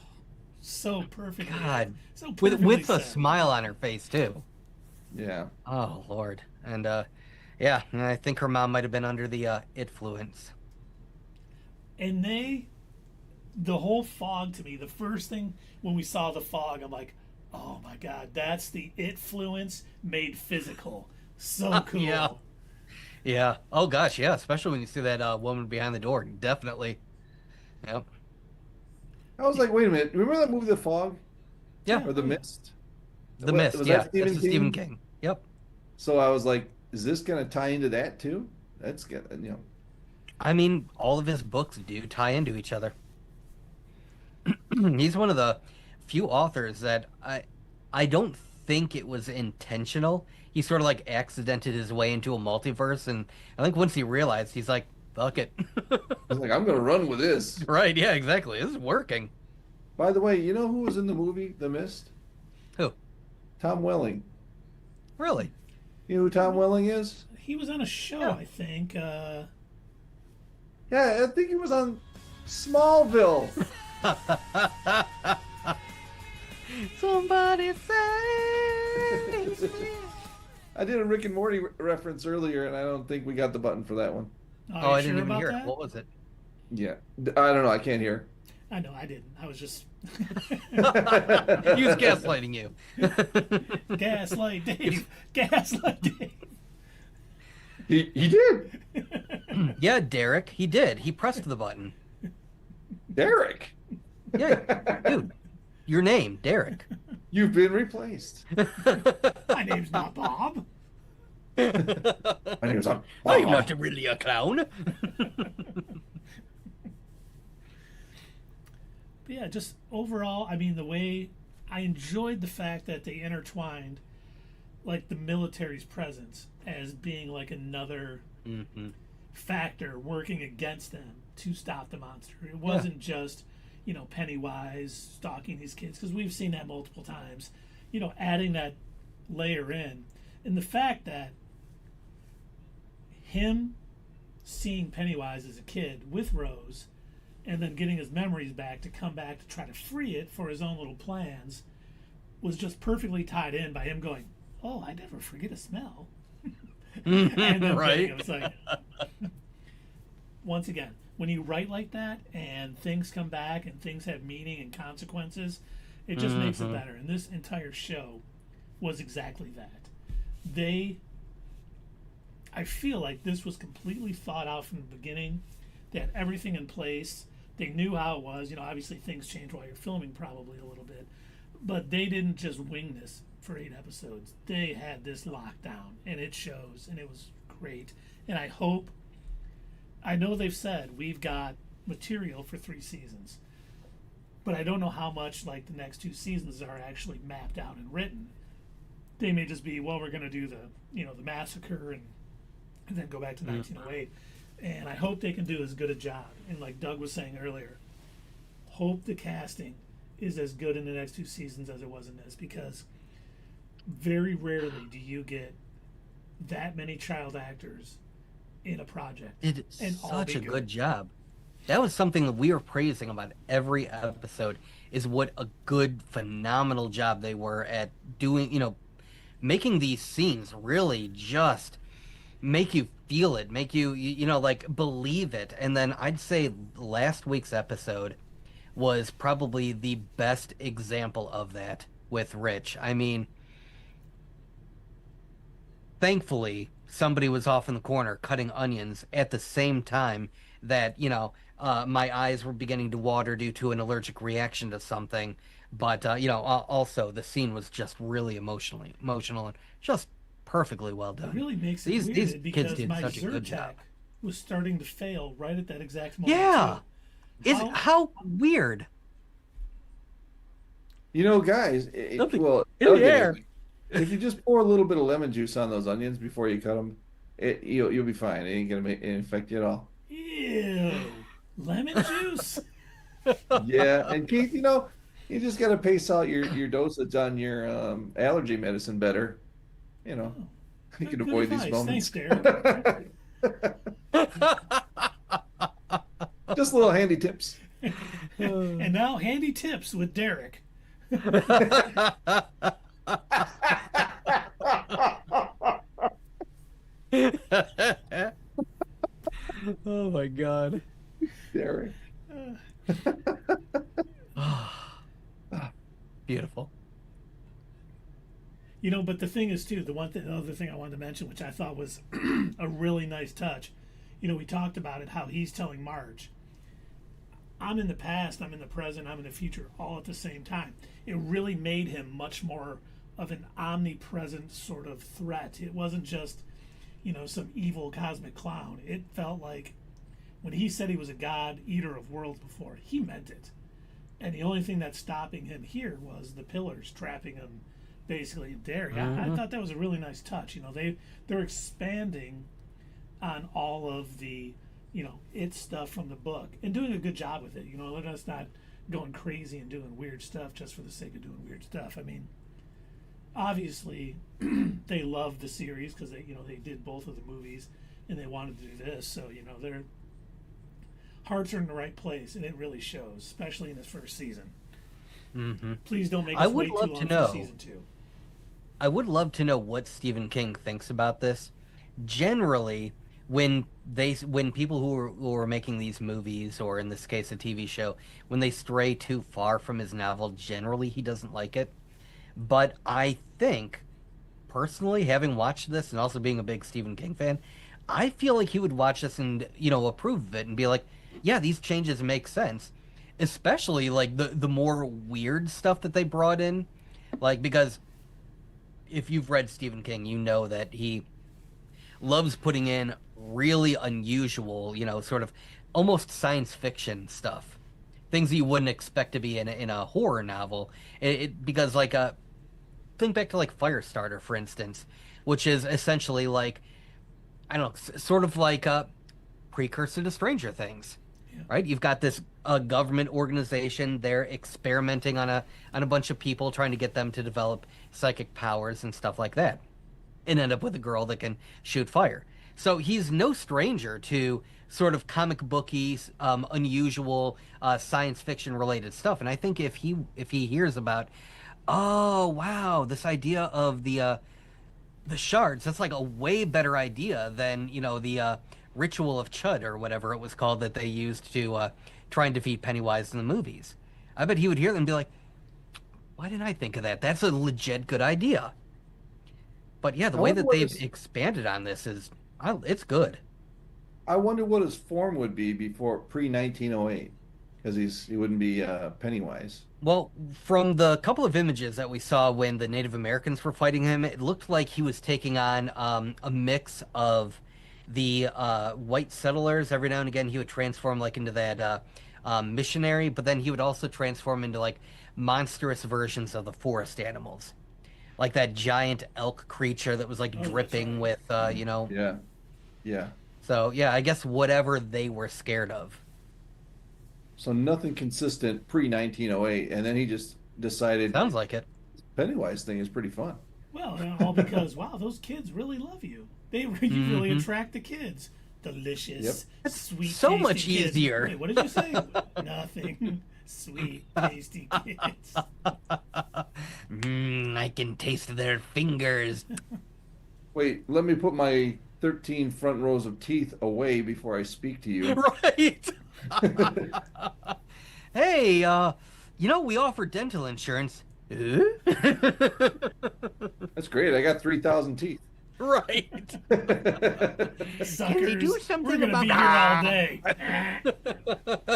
so perfect. God, so with a smile on her face too. Yeah. Oh Lord, and and I think her mom might have been under the influence. And the whole fog to me, the first thing when we saw the fog, I'm like, oh my God, that's the influence made physical. So cool. Yeah. Oh gosh, yeah. Especially when you see that woman behind the door. Definitely. Yep. I was like, wait a minute. Remember that movie, The Fog? Yeah. Or The Mist? The Mist, was yeah. That Stephen That's King? Stephen King. Yep. So I was like, is this going to tie into that too? That's good, I mean, all of his books do tie into each other. He's one of the few authors that I don't think it was intentional. He sort of like accidented his way into a multiverse, and I think once he realized, he's like, fuck it. I was like, I'm going to run with this. Right, yeah, exactly. This is working. By the way, you know who was in the movie, The Mist? Who? Tom Welling. Really? You know who Tom Welling is? He was on a show, I think. Yeah, I think he was on Smallville. Somebody say. I did a Rick and Morty reference earlier, and I don't think we got the button for that one. Oh, I didn't even hear it. What was it? Yeah, I don't know. I can't hear. I know, I didn't. I was just. He was gaslighting you. Gaslight Dave. Gaslight Dave. He did. Yeah, Derek. He did. He pressed the button. Derek. Yeah, dude. Your name, Derek. You've been replaced. My name's not Bob. My name's Bob. I'm not really a clown. But yeah, just overall, I mean, the way I enjoyed the fact that they intertwined like the military's presence as being like another Mm-hmm. factor working against them to stop the monster. It wasn't just, Pennywise stalking these kids, because we've seen that multiple times. Adding that layer in, and the fact that him seeing Pennywise as a kid with Rose, and then getting his memories back to come back to try to free it for his own little plans, was just perfectly tied in by him going, "Oh, I never forget a smell." And then Right. it was like, once again, when you write like that and things come back and things have meaning and consequences, it just makes it better. And this entire show was exactly that. I feel like this was completely thought out from the beginning. They had everything in place. They knew how it was. Obviously things change while you're filming probably a little bit, but they didn't just wing this for 8 episodes. They had this locked down, and it shows, and it was great. And I know they've said we've got material for 3 seasons, but I don't know how much like the next 2 seasons are actually mapped out and written. They may just be, well, we're going to do the massacre and then go back to 1908. And I hope they can do as good a job. And like Doug was saying earlier, hope the casting is as good in the next 2 seasons as it was in this, because very rarely do you get that many child actors in a project. Did and all such be a good job. That was something that we were praising about every episode, is what a good, phenomenal job they were at doing, making these scenes really just make you feel it, make you, like believe it. And then I'd say last week's episode was probably the best example of that with Rich. I mean, thankfully, somebody was off in the corner cutting onions at the same time that, my eyes were beginning to water due to an allergic reaction to something. But, also the scene was just really emotional and just perfectly well done. It really makes it these weird kids because did my such a good job. Zyrtec was starting to fail right at that exact moment. Yeah. Too. How weird. Guys, Something well, in the okay, air. if you just pour a little bit of lemon juice on those onions before you cut them, you'll be fine. It ain't gonna affect you at all. Ew. Lemon juice? Yeah, and Keith, you just gotta pace out your dosage on your allergy medicine better. You Good- can good avoid these advice. moments. Thanks, Just little handy tips. And now, handy tips with Derek. Oh my God. Derek. Beautiful. But the thing is, too, the other thing I wanted to mention, which I thought was a really nice touch, we talked about it, how he's telling Marge, I'm in the past, I'm in the present, I'm in the future, all at the same time. It really made him much more of an omnipresent sort of threat. It wasn't just, some evil cosmic clown. It felt like when he said he was a god eater of worlds before, he meant it. And the only thing that's stopping him here was the pillars trapping him basically in Derry. I thought that was a really nice touch. They're expanding on all of the it stuff from the book and doing a good job with it. They're just not going crazy and doing weird stuff just for the sake of doing weird stuff. I mean, obviously they love the series because they did both of the movies and they wanted to do this, so their hearts are in the right place, and it really shows, especially in this first season. Please don't make us wait too long for season 2. I would love to know what Stephen King thinks about this. Generally, when people who are making these movies, or in this case a TV show, when they stray too far from his novel, generally he doesn't like it. But I think, personally, having watched this and also being a big Stephen King fan, I feel like he would watch this and approve of it and be like, yeah, these changes make sense. Especially like the more weird stuff that they brought in, like, because if you've read Stephen King, you know that he loves putting in really unusual, sort of almost science fiction stuff things that you wouldn't expect to be in a horror novel. Because like think back to like Firestarter, for instance, which is essentially like I don't know, sort of like a precursor to Stranger Things, Yeah. right? You've got this government organization. They're experimenting on a bunch of people, trying to get them to develop psychic powers and stuff like that, and end up with a girl that can shoot fire. So he's no stranger to sort of comic booky, unusual science fiction related stuff. And I think if he hears about, oh wow, this idea of the shards, that's like a way better idea than the ritual of Chud or whatever it was called that they used to try and defeat Pennywise in the movies. I bet he would hear them and be like, why didn't I think of that? That's a legit good idea. But yeah, the I way wonder that what they've his expanded on this it's good. I wonder what his form would be before pre 1908, because he wouldn't be Pennywise. Well, from the couple of images that we saw when the Native Americans were fighting him, it looked like he was taking on a mix of the white settlers. Every now and again, he would transform like into that missionary, but then he would also transform into like monstrous versions of the forest animals, like that giant elk creature that was like Oh, that's dripping right. with. Yeah, yeah. So yeah, I guess whatever they were scared of. So nothing consistent pre 1908, and then he just decided Sounds like it. Pennywise thing is pretty fun. Well, all because wow, those kids really love you. You really Hmm. attract the kids. Yep. Delicious, sweet, So tasty much kids. easier. Wait, what did you say? Nothing. Sweet, tasty kids. I can taste their fingers. Wait, let me put my 13 front rows of teeth away before I speak to you. Right. Hey, we offer dental insurance. Huh? That's great. I got 3,000 teeth. Right. Suckers. do something We're gonna about be here all day.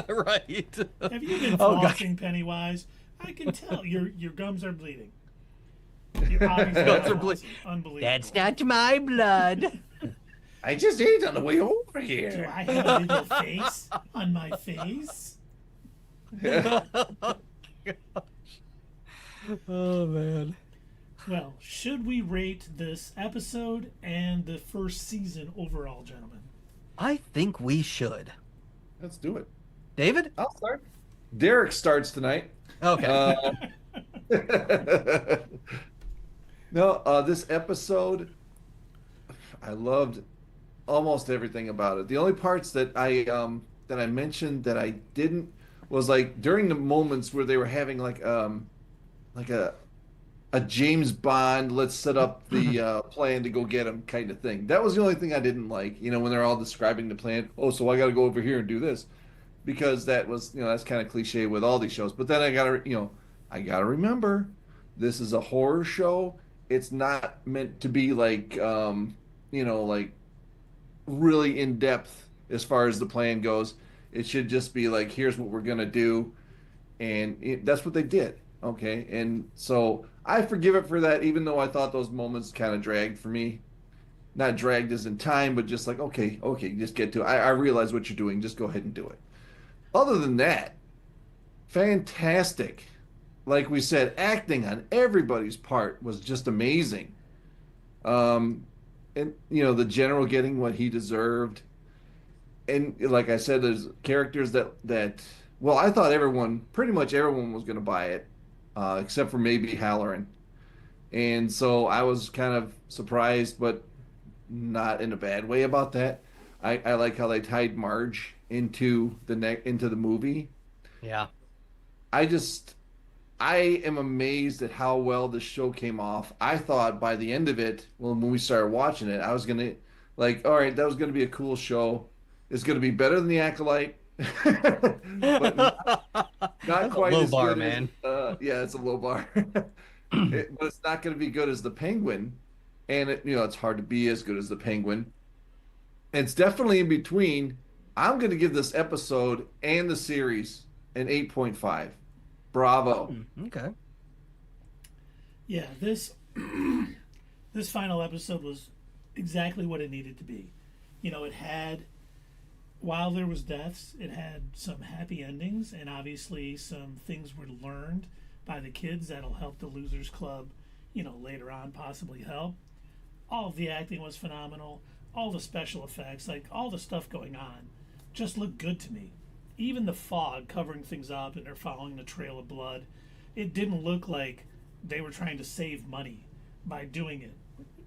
Right. Have you been Oh, God. flossing, Pennywise? I can tell your gums are bleeding. Your obviously Gums are not bleeding. flossing. Unbelievable. That's not my blood. I just ate on the way over Do here. I have a little face on my face? Oh man. Well, should we rate this episode and the first season overall, gentlemen? I think we should. Let's do it. David? I'll start. Derek starts tonight. Okay. No, this episode, I loved almost everything about it. The only parts that I mentioned that I didn't was like during the moments where they were having like a James Bond, let's set up the plan to go get him kind of thing. That was the only thing I didn't like. When they're all describing the plan. Oh, so I got to go over here and do this, because that was that's kind of cliche with all these shows. But then I gotta remember, this is a horror show. It's not meant to be like like really in depth as far as the plan goes. It should just be like, here's what we're gonna do, and that's what they did. Okay, and so I forgive it for that, even though I thought those moments kind of dragged for me. Not dragged as in time, but just like, okay, just get to it. I realize what you're doing. Just go ahead and do it. Other than that, fantastic. Like we said, acting on everybody's part was just amazing. And the general getting what he deserved. And like I said, there's characters that well, I thought pretty much everyone was going to buy it, except for maybe Hallorann. And so I was kind of surprised, but not in a bad way about that. I like how they tied Marge into the movie. Yeah. I am amazed at how well the show came off. I thought by the end of it, well, when we started watching it, I was gonna like, all right, that was gonna be a cool show. It's gonna be better than the Acolyte, but not That's quite a low as bar, good man. yeah, it's a low bar. But it's not gonna be good as the Penguin, and it's hard to be as good as the Penguin. It's definitely in between. I'm gonna give this episode and the series an 8.5. Bravo. Okay. Yeah, this this final episode was exactly what it needed to be. It had while there was deaths, it had some happy endings, and obviously some things were learned by the kids that'll help the Losers Club, later on possibly help. All of the acting was phenomenal. All the special effects, like all the stuff going on, just looked good to me. Even the fog covering things up and they're following the trail of blood, it didn't look like they were trying to save money by doing it,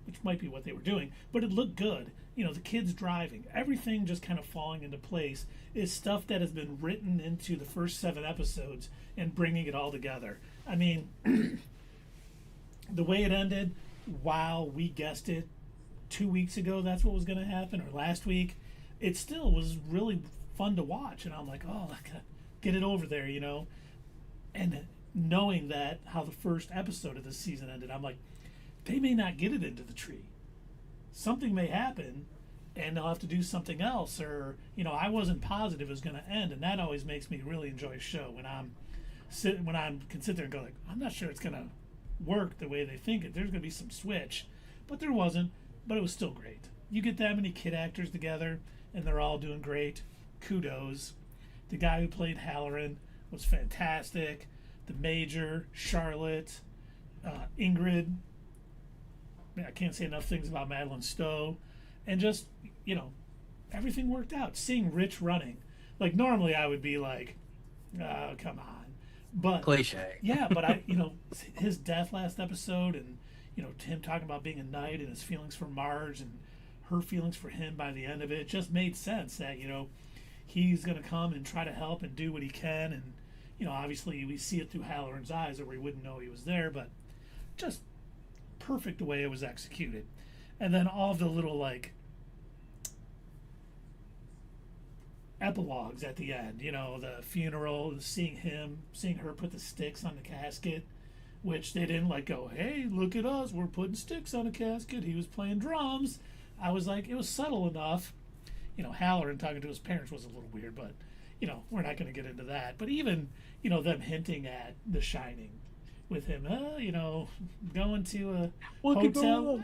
which might be what they were doing, but it looked good. The kids driving, everything just kind of falling into place is stuff that has been written into the first 7 episodes and bringing it all together. I mean, the way it ended, while we guessed it 2 weeks ago that's what was going to happen, or last week, it still was really fun to watch. And I'm like, oh, I gotta get it over there, And knowing that how the first episode of this season ended, I'm like, they may not get it into the tree. Something may happen and they'll have to do something else, or I wasn't positive it was going to end, and that always makes me really enjoy a show when I can sit there and go like, I'm not sure it's going to work the way they think it. There's going to be some switch, but there wasn't. But it was still great. You get that many kid actors together and they're all doing great. Kudos. The guy who played Hallorann was fantastic. The Major, Charlotte, Ingrid. I can't say enough things about Madeline Stowe. And just, everything worked out. Seeing Rich running. Like, normally I would be like, oh, come on. But Cliche. yeah, but his death last episode, and him talking about being a knight and his feelings for Marge and her feelings for him by the end of it just made sense that he's going to come and try to help and do what he can. And obviously we see it through Hallorann's eyes, or we wouldn't know he was there, but just perfect the way it was executed. And then all the little epilogues at the end, the funeral, seeing her put the sticks on the casket, which they didn't go, hey, look at us, we're putting sticks on a casket, he was playing drums. I was like, it was subtle enough. Hallorann talking to his parents was a little weird, but we're not going to get into that. But even them hinting at The Shining with him, going to a hotel,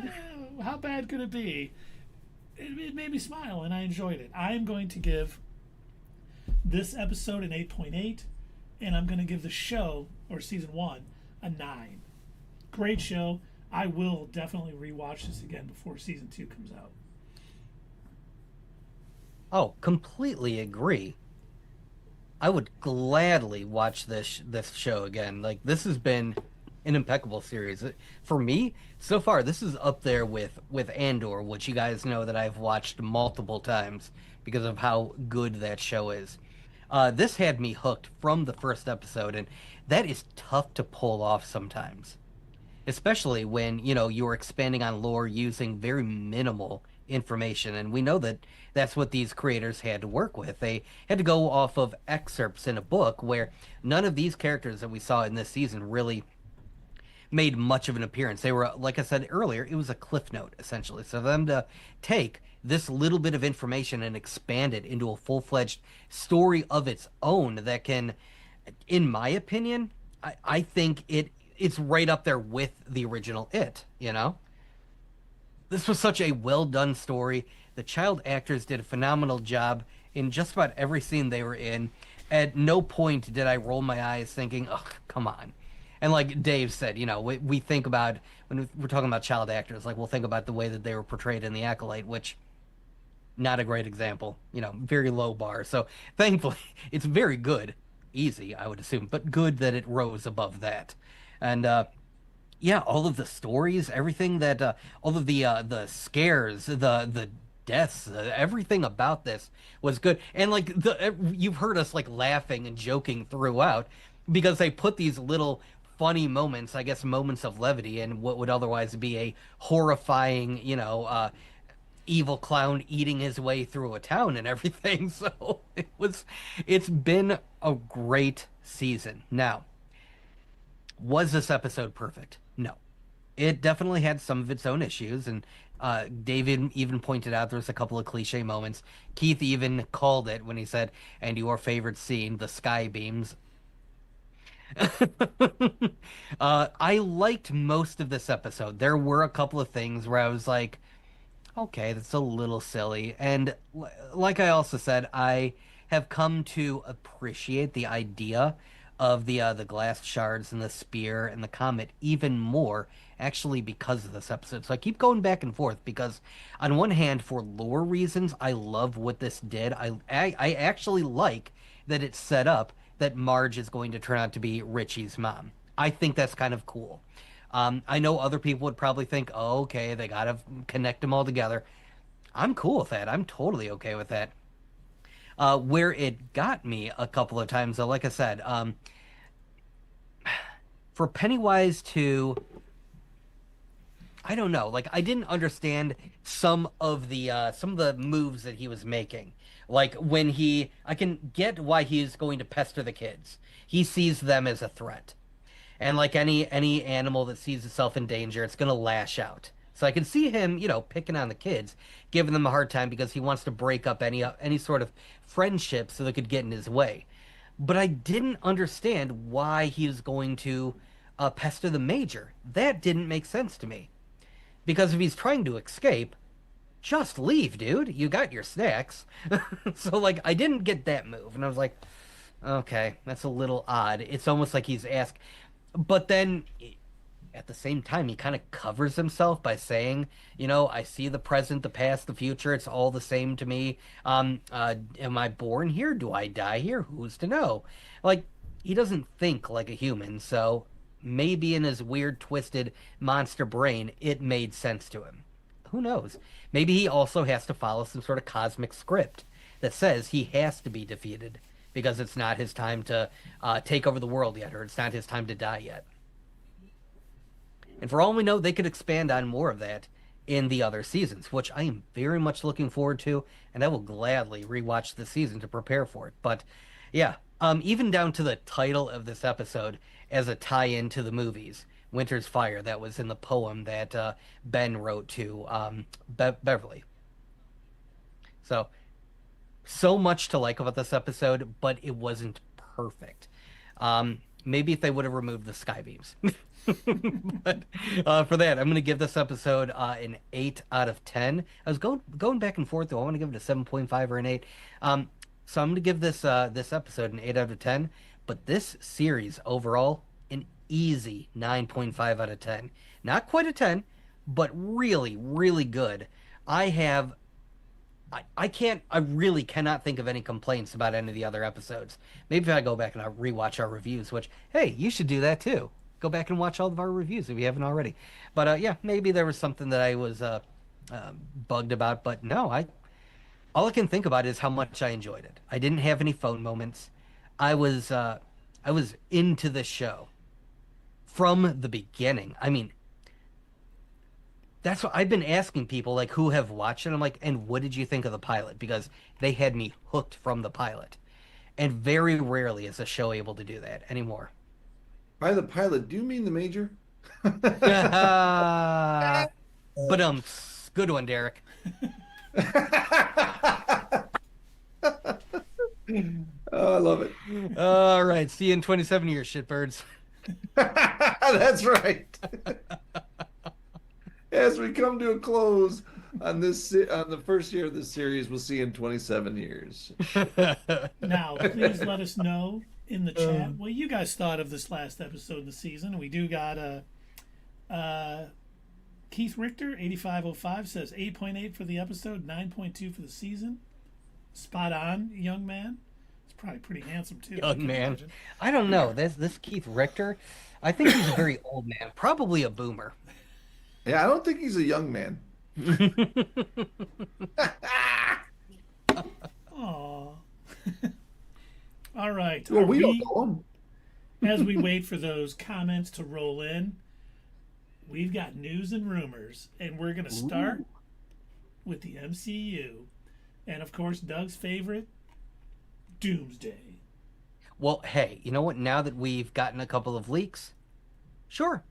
how bad could it be? It made me smile and I enjoyed it. I am going to give this episode an 8.8, and I'm going to give the show, or season 1, a 9. Great show. I will definitely rewatch this again before season 2 comes out. Oh, completely agree. I would gladly watch this show again. Like, this has been an impeccable series. For me, so far, this is up there with Andor, which you guys know that I've watched multiple times because of how good that show is. This had me hooked from the first episode, and that is tough to pull off sometimes. Especially when, you're expanding on lore using very minimal information. And we know that that's what these creators had to work with. They had to go off of excerpts in a book where none of these characters that we saw in this season really made much of an appearance. They were, like I said earlier, it was a cliff note, essentially. So for them to take this little bit of information and expand it into a full-fledged story of its own that can, in my opinion, I think it's right up there with the original It. This was such a well-done story. The child actors did a phenomenal job in just about every scene they were in. At no point did I roll my eyes thinking, oh, come on. And like Dave said, we think about, when we're talking about child actors, we'll think about the way that they were portrayed in The Acolyte, which, not a great example, very low bar. So thankfully, it's very good. Easy, I would assume, but good that it rose above that. And yeah, all of the stories, everything that, all of the scares, the deaths, everything about this was good. And you've heard us laughing and joking throughout because they put these little funny moments, I guess, moments of levity in what would otherwise be a horrifying, evil clown eating his way through a town and everything. So it's been a great season. Now, was this episode perfect? No. It definitely had some of its own issues, and David even pointed out there was a couple of cliche moments. Keith even called it when he said, and your favorite scene, the sky beams. I liked most of this episode. There were a couple of things where I was like, okay, that's a little silly. And like I also said, I have come to appreciate the idea of the glass shards and the spear and the comet even more actually because of this episode. So I keep going back and forth because on one hand, for lore reasons, I love what this did. I actually like that it's set up that Marge is going to turn out to be Richie's mom. I think that's kind of cool. I know other people would probably think, oh, okay, they gotta connect them all together. I'm cool with that. I'm totally okay with that. Where it got me a couple of times, though, like I said, for Pennywise to, I don't know, like I didn't understand some of the moves that he was making. Like when I can get why he's going to pester the kids. He sees them as a threat. And like any animal that sees itself in danger, it's gonna lash out. So I can see him, picking on the kids, giving them a hard time because he wants to break up any sort of friendship so they could get in his way. But I didn't understand why he was going to pester the major. That didn't make sense to me. Because if he's trying to escape, just leave, dude. You got your snacks. So like I didn't get that move, and I was like, okay, that's a little odd. It's almost like he's asked, but then at the same time, he kind of covers himself by saying, I see the present, the past, the future. It's all the same to me. Am I born here? Do I die here? Who's to know? Like, he doesn't think like a human, so maybe in his weird, twisted monster brain, it made sense to him. Who knows? Maybe he also has to follow some sort of cosmic script that says he has to be defeated because it's not his time to take over the world yet, or it's not his time to die yet. And for all we know, they could expand on more of that in the other seasons, which I am very much looking forward to, and I will gladly rewatch the season to prepare for it. But yeah, even down to the title of this episode as a tie-in to the movies, Winter's Fire, that was in the poem that Ben wrote to Beverly. So much to like about this episode, but it wasn't perfect. Maybe if they would have removed the sky beams. But for that, I'm going to give this episode an 8 out of 10. I was going back and forth, though. I want to give it a 7.5 or an 8. So I'm going to give this episode an 8 out of 10. But this series overall, an easy 9.5 out of 10. Not quite a 10, but really, really good. I really cannot think of any complaints about any of the other episodes. Maybe if I go back and I rewatch our reviews, which, hey, you should do that too. Go back and watch all of our reviews if you haven't already. But yeah, maybe there was something that I was bugged about, but no, all I can think about is how much I enjoyed it. I didn't have any phone moments. I was into the show from the beginning. I mean, that's what I've been asking people like who have watched it. I'm like, and what did you think of the pilot? Because they had me hooked from the pilot. And very rarely is a show able to do that anymore. By the pilot, do you mean the major? But good one, Derek. Oh, I love it. All right, see you in 27 years, shitbirds. That's right. As we come to a close on the first year of this series, we'll see you in 27 years. Now, please let us know in the chat what you guys thought of this last episode of the season. We do got Keith Richter 8505 says 8.8 for the episode, 9.2 for the season. Spot on, young man. It's probably pretty handsome too. Young man. Imagine. I don't know. This Keith Richter, I think he's a very old man, probably a boomer. Yeah, I don't think he's a young man. Aw. All right. Well, we don't know him. As we wait for those comments to roll in, we've got news and rumors, and we're going to start with the MCU. And, of course, Doug's favorite, Doomsday. Well, hey, you know what? Now that we've gotten a couple of leaks, sure.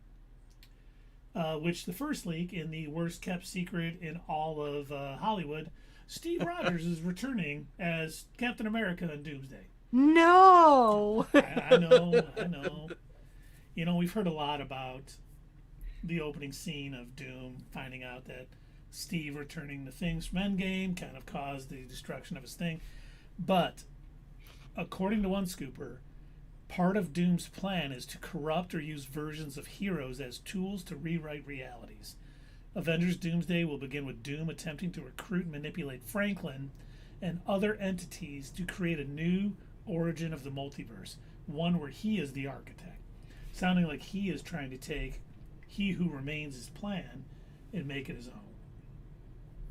Which the first leak in the worst kept secret in all of Hollywood, Steve Rogers is returning as Captain America in Doomsday. No! I know. You know, we've heard a lot about the opening scene of Doom, finding out that Steve returning the things from Endgame kind of caused the destruction of his thing. But according to one scooper, part of Doom's plan is to corrupt or use versions of heroes as tools to rewrite realities. Avengers Doomsday will begin with Doom attempting to recruit and manipulate Franklin and other entities to create a new origin of the multiverse, one where he is the architect, sounding like he is trying to take He Who Remains' plan and make it his own.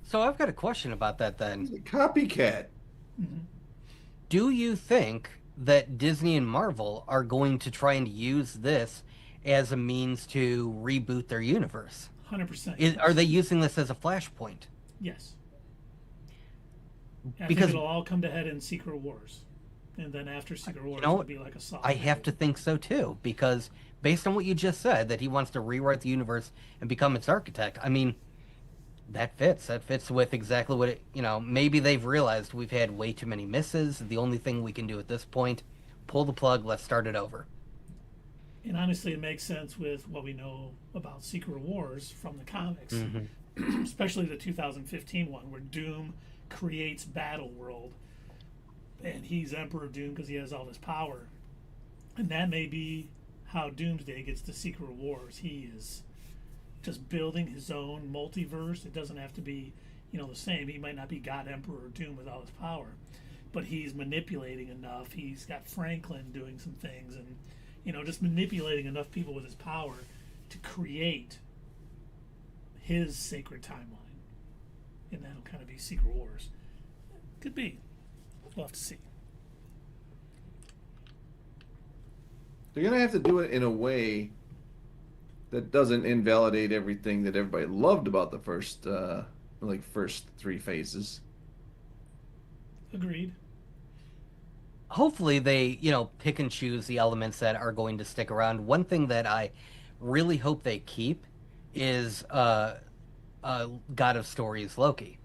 So I've got a question about that then. He's a copycat. Mm-hmm. Do you think that Disney and Marvel are going to try and use this as a means to reboot their universe? 100%. Are they using this as a flashpoint? Yes. I Because think it'll all come to head in Secret Wars. And then after Secret Wars, know, it'll be like a soft I have to think so too, because based on what you just said, that he wants to rewrite the universe and become its architect, I mean, that fits. That fits with exactly what it, maybe they've realized we've had way too many misses. The only thing we can do at this point, pull the plug, let's start it over. And honestly, it makes sense with what we know about Secret Wars from the comics, especially the 2015 one where Doom creates Battle World and he's Emperor Doom because he has all this power. And that may be how Doomsday gets to Secret Wars. He is just building his own multiverse. It doesn't have to be, the same. He might not be God Emperor Doom with all his power, but he's manipulating enough. He's got Franklin doing some things and, just manipulating enough people with his power to create his sacred timeline. And that'll kind of be Secret Wars. Could be. We'll have to see. They're gonna have to do it in a way that doesn't invalidate everything that everybody loved about the first three phases. Agreed. Hopefully they, pick and choose the elements that are going to stick around. One thing that I really hope they keep is God of Stories Loki.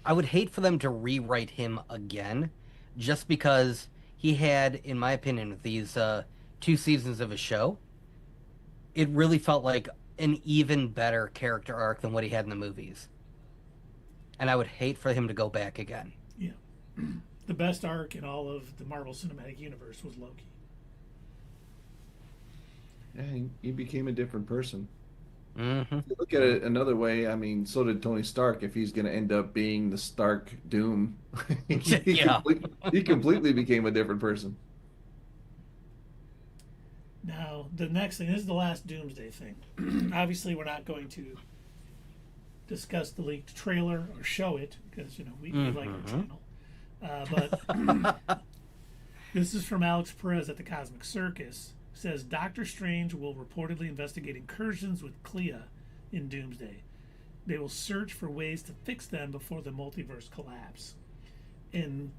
I would hate for them to rewrite him again, just because he had, in my opinion, with these 2 seasons of a show, it really felt like an even better character arc than what he had in the movies. And I would hate for him to go back again. Yeah. The best arc in all of the Marvel Cinematic Universe was Loki. Yeah, he became a different person. Mm-hmm. If you look at it another way, I mean, so did Tony Stark. If he's going to end up being the Stark Doom, he completely became a different person. Now, the next thing, this is the last Doomsday thing. Obviously, we're not going to discuss the leaked trailer or show it because, we like our channel. But this is from Alex Perez at the Cosmic Circus. Says Doctor Strange will reportedly investigate incursions with Clea in Doomsday. They will search for ways to fix them before the multiverse collapse. And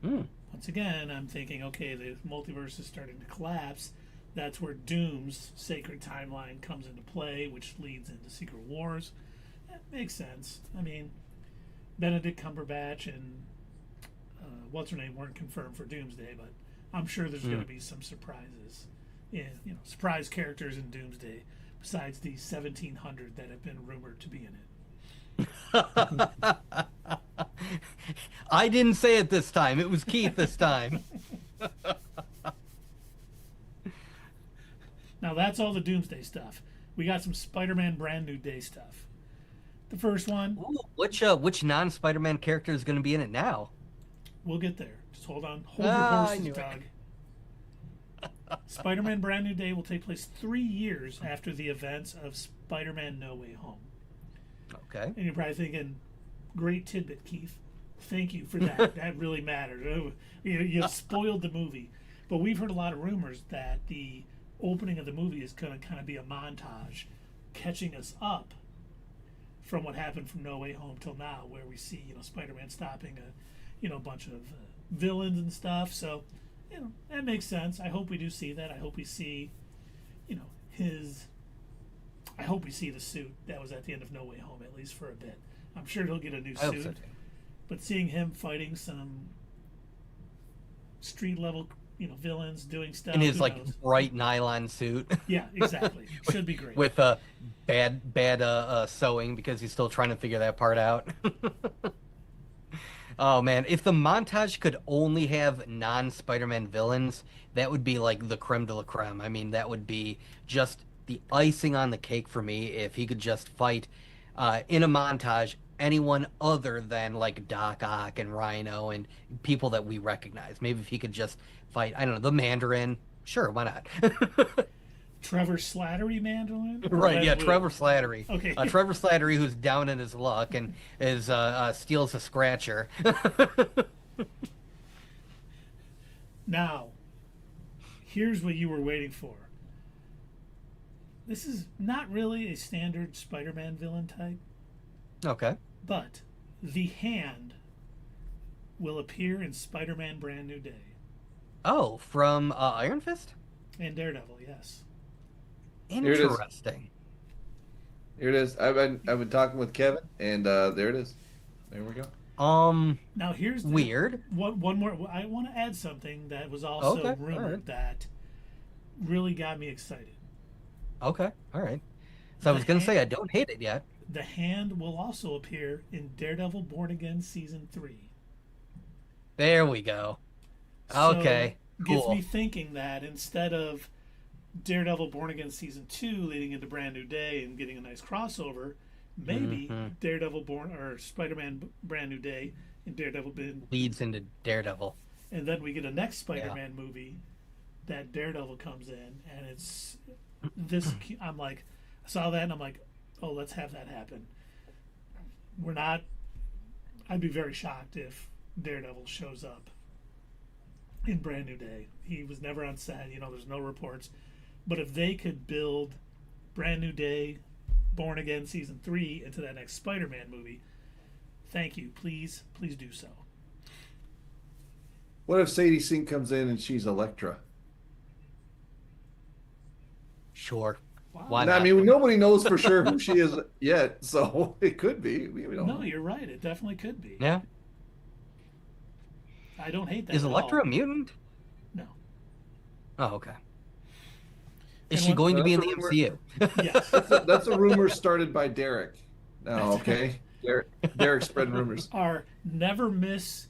once again, I'm thinking, okay, the multiverse is starting to collapse. That's where Doom's sacred timeline comes into play, which leads into Secret Wars. That makes sense. I mean, Benedict Cumberbatch and what's her name weren't confirmed for Doomsday, but I'm sure there's going to be some surprises. Yeah, surprise characters in Doomsday besides the 1,700 that have been rumored to be in it. I didn't say it this time. It was Keith this time. Now that's all the Doomsday stuff. We got some Spider-Man Brand New Day stuff. The first one. Ooh, which non-Spider-Man character is going to be in it now? We'll get there. Just hold on. Hold your horses, Doug. Spider-Man Brand New Day will take place 3 years after the events of Spider-Man No Way Home. Okay. And you're probably thinking, great tidbit, Keith. Thank you for that. That really mattered. You spoiled the movie. But we've heard a lot of rumors that the opening of the movie is going to kind of be a montage catching us up from what happened from No Way Home till now, where we see, Spider-Man stopping a bunch of villains and stuff. So, that makes sense. I hope we do see that. I hope we see, I hope we see the suit that was at the end of No Way Home, at least for a bit. I'm sure he'll get a new suit. So but seeing him fighting some street level villains doing stuff. In his Who like knows? bright nylon suit. Yeah, exactly. Should be great. With bad sewing because he's still trying to figure that part out. Oh man, if the montage could only have non-Spider-Man villains, that would be like the creme de la creme. I mean, that would be just the icing on the cake for me if he could just fight in a montage anyone other than like Doc Ock and Rhino and people that we recognize. Maybe if he could just fight, I don't know, the Mandarin. Sure, why not? Trevor Slattery Mandolin? Right, yeah, Trevor Slattery. Okay. Trevor Slattery, who's down in his luck and is steals a scratcher. Now, here's what you were waiting for. This is not really a standard Spider-Man villain type, Okay. but the Hand will appear in Spider-Man Brand New Day Oh, from Iron Fist? and Daredevil, yes. it is. Interesting. Here it is. I've been talking with Kevin, and there it is. There we go. Now here's Weird. one more. I want to add something that was also Okay, rumored alright. that really got me excited. Okay, all right. So I was going to say I don't hate it yet. The Hand will also appear in Daredevil Born Again Season 3. There we go. So, Okay, Gets cool. me thinking that instead of Daredevil Born Again Season 2 leading into Brand New Day and getting a nice crossover, maybe Daredevil Born or Spider-Man Brand New Day and Daredevil Bin, Leads into Daredevil. and then we get a next Spider-Man movie that Daredevil comes in, and it's this. I'm like, I saw that and I'm like, oh, let's have that happen. We're not. I'd be very shocked if Daredevil shows up in Brand New Day. He was never on set. There's no reports. But if they could build Brand New Day, Born Again Season 3 into that next Spider-Man movie, thank you. Please do so. What if Sadie Sink comes in and she's Elektra? Sure. Wow. Why Now, I not? mean, nobody knows for sure who she is yet, so it could be. We don't No, know. you're right. It definitely could be. Yeah. I don't hate that Is at Elektra all. a mutant? No. Oh, okay. Is And she what- going to be in the That's a MCU? Yes. That's a rumor started by Derek. No, okay. Derek spreading rumors. Our never miss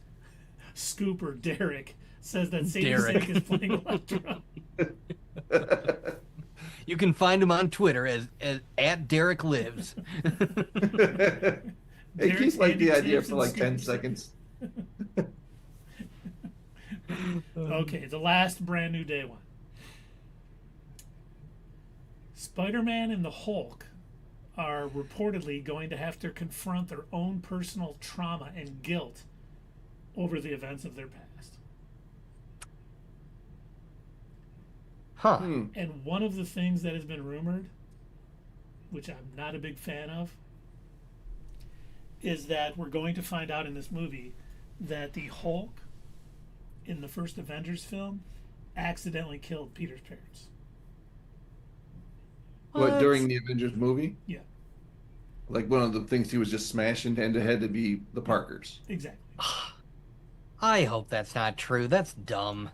scooper, Derek, says that Sadie Derek. Sink is playing Elektra. You can find him on Twitter as at Derek Lives. Hey, keep like the Andy idea Tips for and like 10 Scoops. seconds. Okay, the last Brand New Day one. Spider-Man and the Hulk are reportedly going to have to confront their own personal trauma and guilt over the events of their past. Huh. And one of the things that has been rumored, which I'm not a big fan of, is that we're going to find out in this movie that the Hulk in the first Avengers film accidentally killed Peter's parents. What, during the Avengers movie? Yeah, Like one of the things he was just smashing and it had to be the Parkers. exactly. I hope that's not true. That's dumb.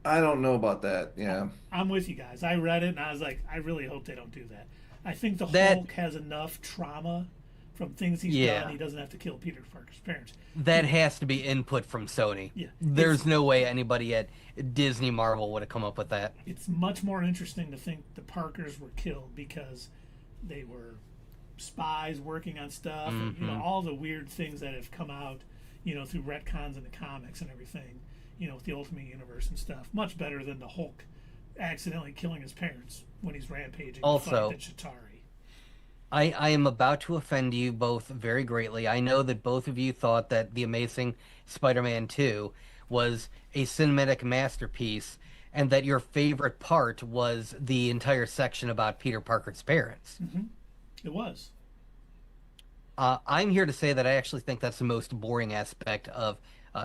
I don't know about that. Yeah. I'm with you guys. I read it and I was like, I really hope they don't do that. I think the That- Hulk has enough trauma from things he's Yeah. done. He doesn't have to kill Peter Parker's parents. That has to be input from Sony. Yeah. There's no way anybody at Disney Marvel would have come up with that. It's much more interesting to think the Parkers were killed because they were spies working on stuff, and all the weird things that have come out, through retcons in the comics and everything, with the Ultimate Universe and stuff. Much better than the Hulk accidentally killing his parents when he's rampaging Also- at Chitauri. I am about to offend you both very greatly. I know that both of you thought that The Amazing Spider-Man 2 was a cinematic masterpiece and that your favorite part was the entire section about Peter Parker's parents. It was. I'm here to say that I actually think that's the most boring aspect of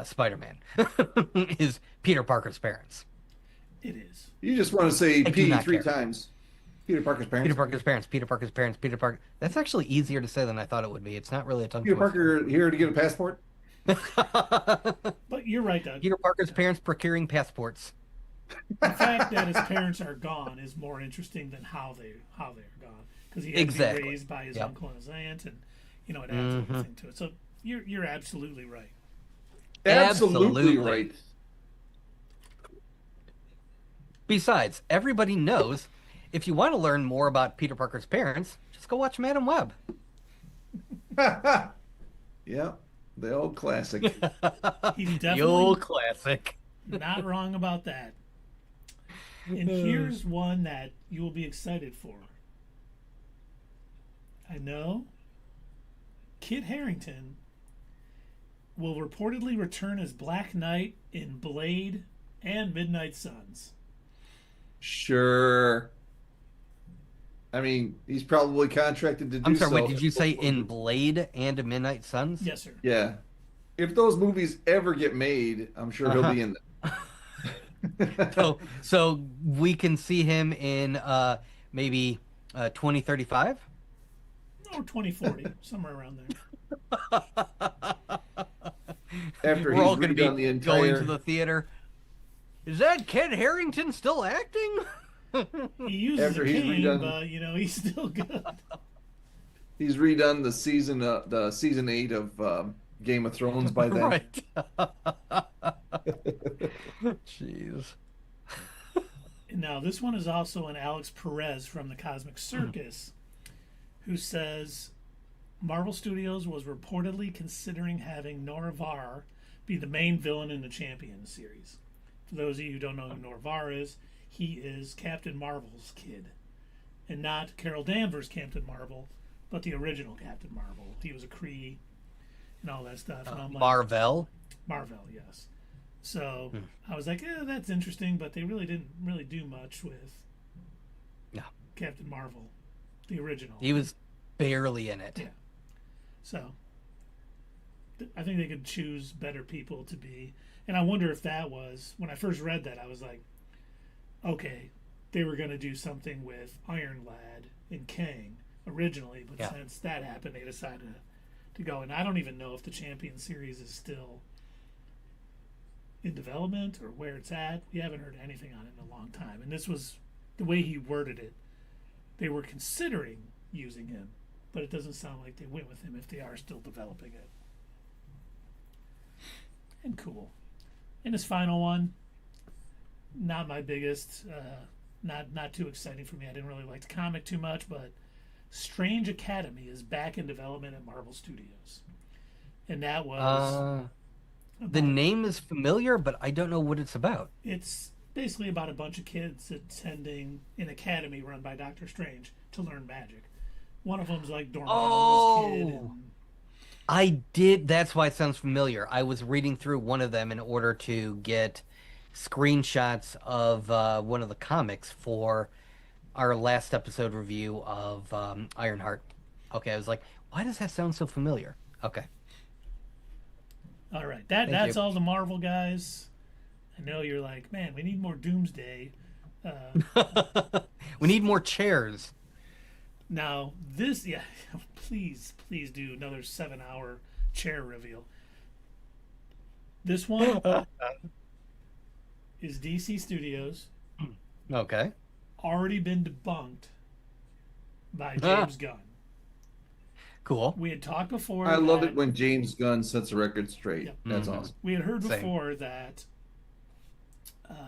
Spider-Man is Peter Parker's parents. It is. You just want to say do P not three care. times. Peter Parker's parents. Peter Parker's parents, Peter Parker's parents, Peter Parker. That's actually easier to say than I thought it would be. It's not really a tongue Peter twister. Parker here to get a passport? But you're right, Doug. Peter Parker's parents procuring passports. The fact that his parents are gone is more interesting than how they are gone, because he had to be Exactly. raised by his Yep. uncle and his aunt, and it adds everything to it. So you're absolutely right. Absolutely Absolutely. right. Besides, everybody knows if you want to learn more about Peter Parker's parents, just go watch Madam Web. Yeah, the old classic. He's The definitely old classic. not wrong about that. And here's one that you will be excited for. I know Kit Harington will reportedly return as Black Knight in Blade and Midnight Suns. Sure. I mean, he's probably contracted to do I'm sorry, so. wait, did you say in Blade and Midnight Suns? Yes, sir. Yeah. If those movies ever get made, I'm sure he'll be in them. So we can see him in maybe 2035? Or 2040, somewhere around there. After We're he's all going to be redone the going to entire the theater. Is that Kit Harington still acting? He uses After a he's cane, redone- but he's still good. he's redone the season 8 of Game of Thrones by then. Right. Jeez. Now, this one is also an Alex Perez from the Cosmic Circus, who says Marvel Studios was reportedly considering having Nor-Varr be the main villain in the Champions series. For those of you who don't know who Nor-Varr is, he is Captain Marvel's kid. And not Carol Danvers' Captain Marvel, but the original Captain Marvel. He was a Kree and all that stuff. And I'm like, Marvel. Marvel, yes. So I was like, that's interesting, but they really didn't really do much with Captain Marvel, the original. He was barely in it. Yeah. So I think they could choose better people to be. And I wonder if that was, when I first read that, I was like, okay, they were going to do something with Iron Lad and Kang originally, but since that happened, they decided to go. And I don't even know if the Champion series is still in development or where it's at. We haven't heard anything on it in a long time. And this was the way he worded it. They were considering using him, but it doesn't sound like they went with him if they are still developing it. And cool. And his final one, not my biggest, not too exciting for me. I didn't really like the comic too much, but Strange Academy is back in development at Marvel Studios. And that was... the name is familiar, but I don't know what it's about. It's basically about a bunch of kids attending an academy run by Doctor Strange to learn magic. One of them's like Dormammu's kid. And... I did. That's why it sounds familiar. I was reading through one of them in order to get screenshots of one of the comics for our last episode review of Ironheart. Okay, I was like, why does that sound so familiar? Okay. All right, that's all the Marvel guys. I know you're like, man, we need more Doomsday. We need more chairs. Now, please do another 7-hour chair reveal. This one is DC Studios. Okay. Already been debunked by James Gunn. Cool. We had talked before. I love it when James Gunn sets a record straight. Yep. That's awesome. We had heard Same. before that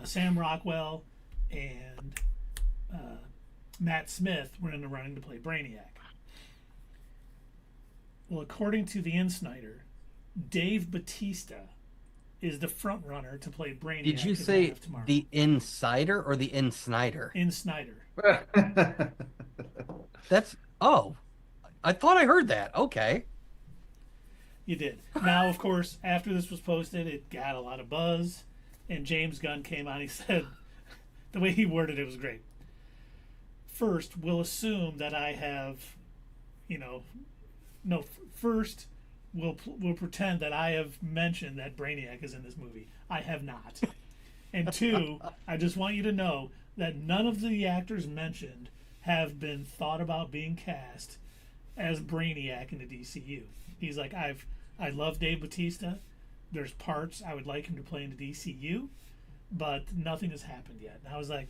Sam Rockwell and Matt Smith were in the running to play Brainiac. Well, according to the Insider, Dave Bautista is the front runner to play Brainiac. Did you say the Insider or the Insnider? Insnider? That's I thought I heard that. Okay. You did. Now, of course, after this was posted, it got a lot of buzz, and James Gunn came on. He said, the way he worded it was great. First, we'll assume that I have, first, we'll pretend that I have mentioned that Brainiac is in this movie. I have not. And two, I just want you to know that none of the actors mentioned have been thought about being cast as Brainiac in the DCU. He's like, I love Dave Bautista. There's parts I would like him to play in the DCU, but nothing has happened yet. And I was like,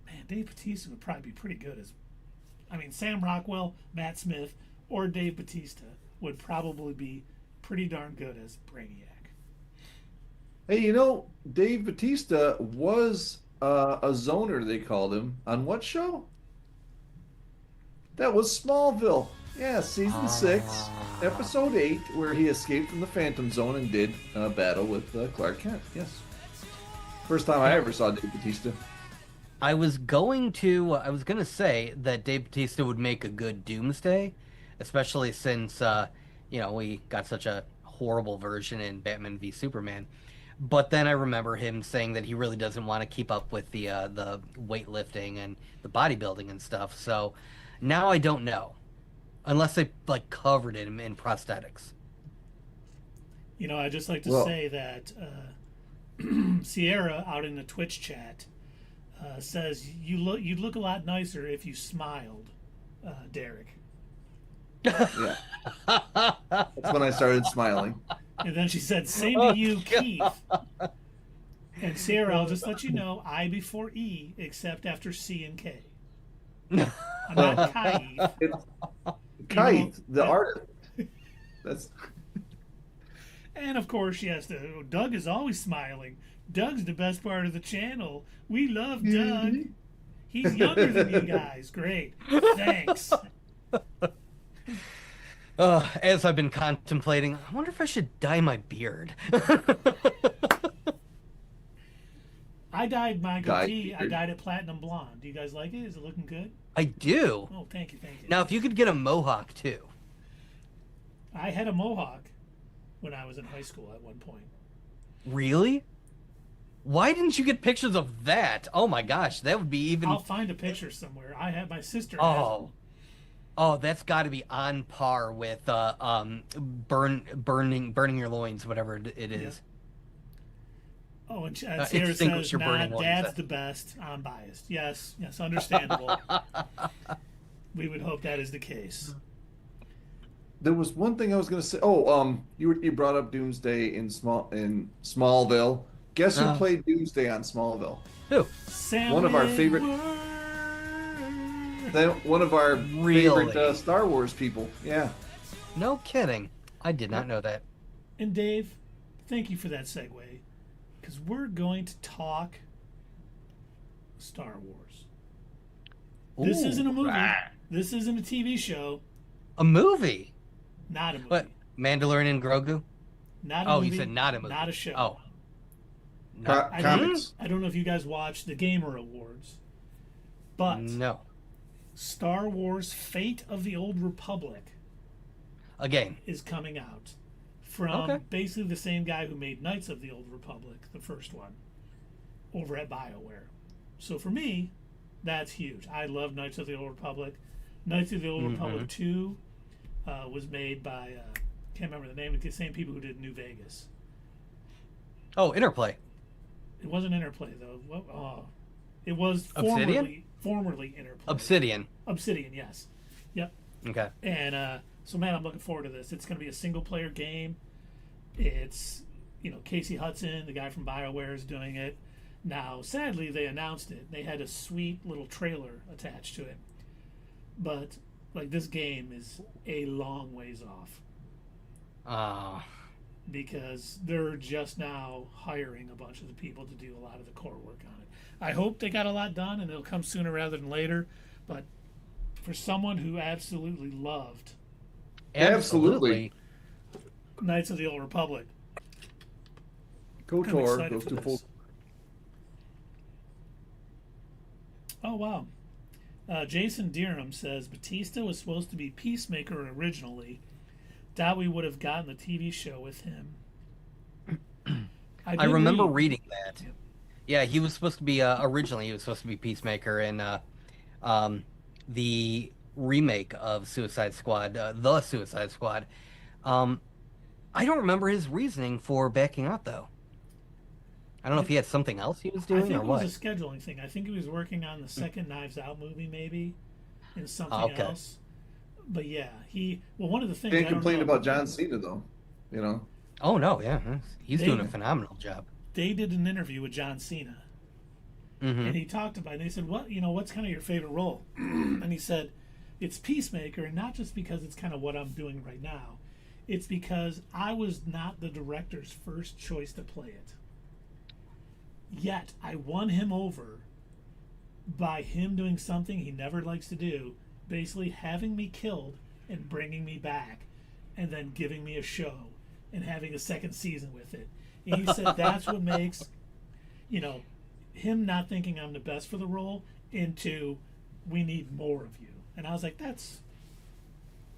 man, Dave Bautista would probably be pretty good as, I mean, Sam Rockwell, Matt Smith, or Dave Bautista would probably be pretty darn good as Brainiac. Hey, you know, Dave Bautista was a zoner, they called him. On what show? That was Smallville. Yeah, season 6, episode 8, where he escaped from the Phantom Zone and did battle with Clark Kent. Yes. First time I ever saw Dave Bautista. I was gonna say that Dave Bautista would make a good Doomsday, especially since we got such a horrible version in Batman v Superman. But then I remember him saying that he really doesn't want to keep up with the weightlifting and the bodybuilding and stuff. So now I don't know, unless they like covered him in prosthetics. You know, I just like to say that Sierra out in the Twitch chat says you'd look a lot nicer if you smiled, Derek. Yeah. That's when I started smiling. And then she said, same to you, Keith. And Sarah, I'll just let you know, I before E, except after C and K. I'm not Keith. It's Keith, the artist. That's. And of course, yes, Doug is always smiling. Doug's the best part of the channel. We love Doug. He's younger than you guys. Great. Thanks. As I've been contemplating, I wonder if I should dye my beard. I dyed my goatee. I dyed it platinum blonde. Do you guys like it? Is it looking good? I do. Oh, thank you, thank you. Now, if you could get a mohawk, too. I had a mohawk when I was in high school at one point. Really? Why didn't you get pictures of that? Oh, my gosh. That would be even... I'll find a picture somewhere. I have my sister. Oh, that's got to be on par with burning your loins, whatever it is. Yeah. Oh, and Sarah says, Dad's the best. I'm biased. Yes, understandable. We would hope that is the case. There was one thing I was going to say. Oh, you brought up Doomsday in Smallville. Guess who played Doomsday on Smallville? Who? One of our favorite. One of our favorite Star Wars people. Yeah. No kidding. I did not know that. And Dave, thank you for that segue, because we're going to talk Star Wars. This isn't a movie. This isn't a TV show. A movie? Not a movie. What? Mandalorian and Grogu? Not a movie. You said not a movie. Not a show. Oh. Comics. I don't know if you guys watched the Gamer Awards, but no. Star Wars Fate of the Old Republic again is coming out from basically the same guy who made Knights of the Old Republic, the first one, over at BioWare. So for me, that's huge. I love Knights of the Old Republic. Knights of the Old Republic 2 was made by can't remember the name of the same people who did New Vegas. Oh, Interplay. It wasn't Interplay though. It was formerly Interplay. Obsidian, yes. Yep. Okay. And so, man, I'm looking forward to this. It's going to be a single-player game. It's, Casey Hudson, the guy from BioWare, is doing it. Now, sadly, they announced it. They had a sweet little trailer attached to it. But, this game is a long ways off. Because they're just now hiring a bunch of the people to do a lot of the core work on it. I hope they got a lot done and it'll come sooner rather than later. But for someone who absolutely loved Knights of the Old Republic, KOTOR goes to full. Oh, wow. Jason Deerham says Batista was supposed to be Peacemaker originally. Doubt we would have gotten the TV show with him. I remember reading that. Yeah, he was supposed to be originally. He was supposed to be Peacemaker in the remake of Suicide Squad, the Suicide Squad. I don't remember his reasoning for backing out, though. I don't know if he had something else he was doing or what. I think it was a scheduling thing. I think he was working on the second Knives Out movie, maybe, and something else. But yeah, one of the things. Can't complain about John Cena though, Oh no, yeah, he's doing a phenomenal job. they did an interview with John Cena, and he talked about it. And they said, what's kind of your favorite role? And he said, it's Peacemaker, and not just because it's kind of what I'm doing right now. It's because I was not the director's first choice to play it. Yet, I won him over by him doing something he never likes to do, basically having me killed and bringing me back, and then giving me a show and having a second season with it. And he said that's what makes, him not thinking I'm the best for the role into we need more of you. And I was like, that's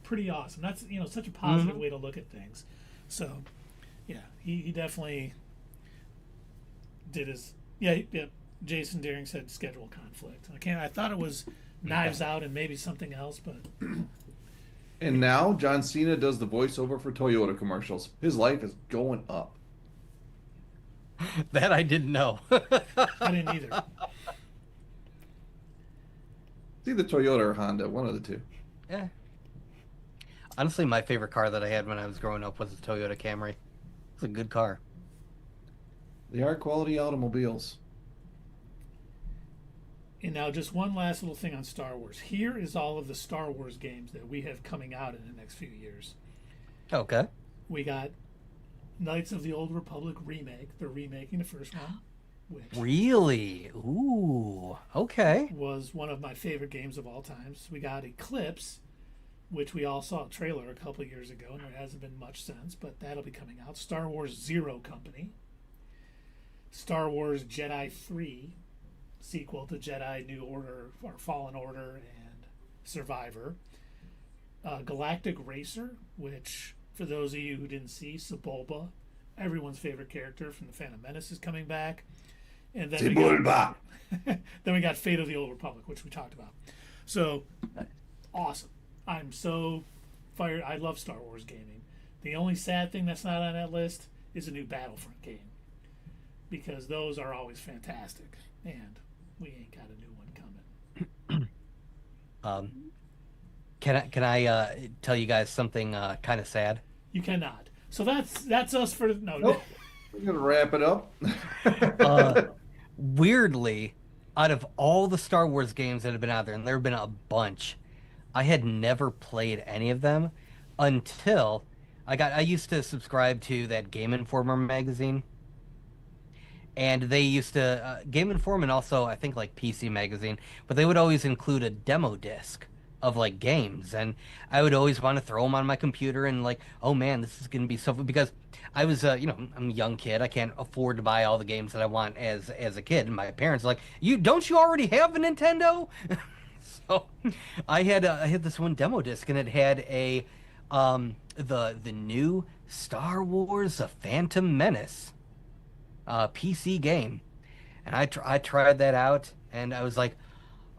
pretty awesome. That's, such a positive way to look at things. So, yeah, he definitely did his, Jason Deering said schedule conflict. I thought it was Knives Out and maybe something else, but. And now John Cena does the voiceover for Toyota commercials. His life is going up. That I didn't know. I didn't either. It's either Toyota or Honda, one of the two. Yeah. Honestly, my favorite car that I had when I was growing up was a Toyota Camry. It's a good car. They are quality automobiles. And now just one last little thing on Star Wars. Here is all of the Star Wars games that we have coming out in the next few years. Okay. We got Knights of the Old Republic remake. They're remaking the first one, which Really? Ooh. Okay. was one of my favorite games of all times. We got Eclipse, which we all saw a trailer a couple of years ago, and there hasn't been much since, but that'll be coming out. Star Wars Zero Company. Star Wars Jedi 3, sequel to Jedi New Order, or Fallen Order, and Survivor. Galactic Racer, which, for those of you who didn't see, Sebulba, everyone's favorite character from the Phantom Menace, is coming back. And then Sebulba. then we got Fate of the Old Republic, which we talked about. So, awesome. I'm so fired. I love Star Wars gaming. The only sad thing that's not on that list is a new Battlefront game, because those are always fantastic, and we ain't got a new one coming. Can I tell you guys something kind of sad? You cannot. So that's us for no. Nope. We're gonna wrap it up. Weirdly, out of all the Star Wars games that have been out there, and there have been a bunch, I had never played any of them until I used to subscribe to that Game Informer magazine. And they used to, Game Informer, and also I think like PC Magazine, but they would always include a demo disc of like games, and I would always want to throw them on my computer and like, oh man, this is going to be so fun, because I was, I'm a young kid. I can't afford to buy all the games that I want as a kid, and my parents are like, don't you already have a Nintendo? So I had this one demo disc, and it had a the new Star Wars: A Phantom Menace PC game, and I tried that out, and I was like,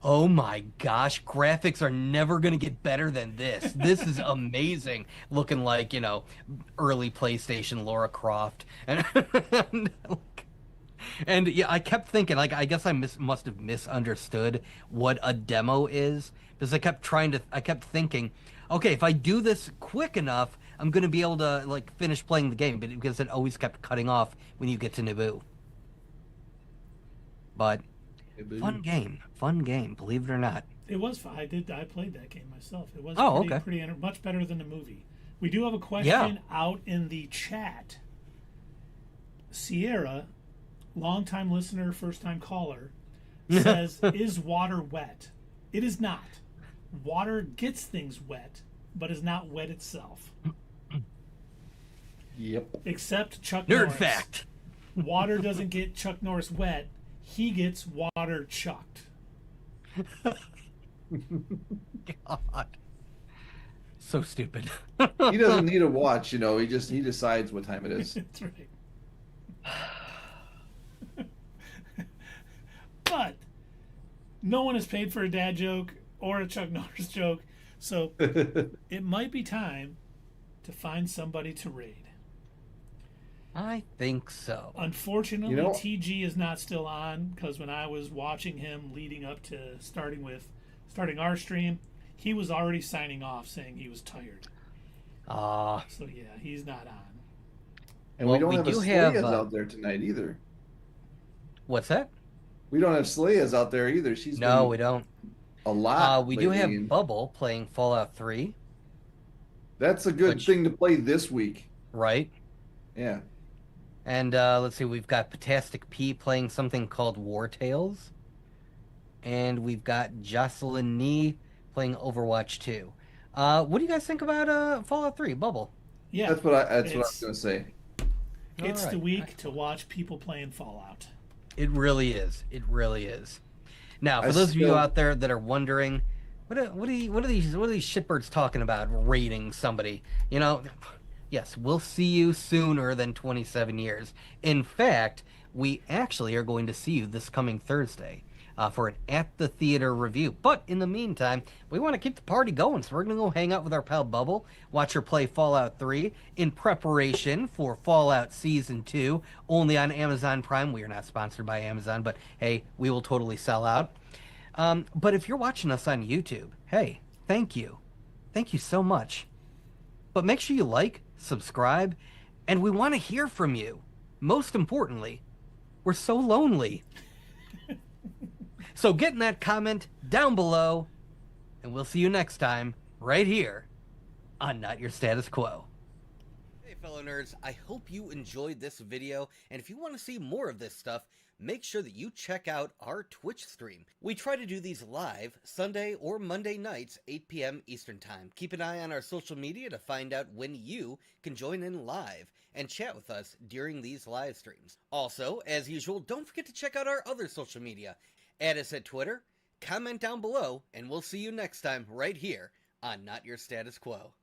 oh my gosh, graphics are never gonna get better than this. This is amazing, looking like early PlayStation Lara Croft, and yeah, I kept thinking, like, I guess I must have misunderstood what a demo is, because I kept thinking, okay, if I do this quick enough, I'm gonna be able to like finish playing the game, but because it always kept cutting off when you get to Naboo. But fun game, believe it or not. It was fun. I played that game myself. It was pretty much better than the movie. We do have a question out in the chat. Sierra, longtime listener, first time caller, says, is water wet? It is not. Water gets things wet, but is not wet itself. Yep. Except Chuck Nerd Norris. fact. Water doesn't get Chuck Norris wet. He gets water chucked. God. So stupid. He doesn't need a watch, he decides what time it is. That's right. But no one is paid for a dad joke or a Chuck Norris joke, so it might be time to find somebody to raid. I think so. Unfortunately, TG is not still on, because when I was watching him leading up to starting our stream, he was already signing off saying he was tired. So yeah, he's not on. And we Well, don't we have a do have Slayas out there tonight either. what's that? We don't have Slayas out there either. She's No, been we don't. a lot We do lately, have and Bubble playing Fallout 3, that's a good which thing to play this week. right? Yeah. And let's see, we've got Potastic P playing something called War Tales, and we've got Jocelyn Nee playing Overwatch 2. What do you guys think about Fallout 3, Bubble? Yeah, That's what I was it's gonna say. it's All the right. week to watch people playing Fallout. It really is. It really is. Now, I for those of you still out there that are wondering, what are these shitbirds talking about raiding somebody? You know, yes, we'll see you sooner than 27 years. In fact, we actually are going to see you this coming Thursday for an At the Theater review. But in the meantime, we want to keep the party going, so we're going to go hang out with our pal Bubble, watch her play Fallout 3 in preparation for Fallout Season 2, only on Amazon Prime. We are not sponsored by Amazon, but hey, we will totally sell out. But if you're watching us on YouTube, hey, thank you. Thank you so much. But make sure you like, subscribe, and we want to hear from you. Most importantly, we're so lonely. So get in that comment down below, and we'll see you next time, right here on Not Your Status Quo. Hey fellow nerds, I hope you enjoyed this video, and if you want to see more of this stuff, make sure that you check out our Twitch stream. We try to do these live Sunday or Monday nights, 8 p.m. Eastern Time. Keep an eye on our social media to find out when you can join in live and chat with us during these live streams. Also, as usual, don't forget to check out our other social media. Add us at Twitter, comment down below, and we'll see you next time right here on Not Your Status Quo.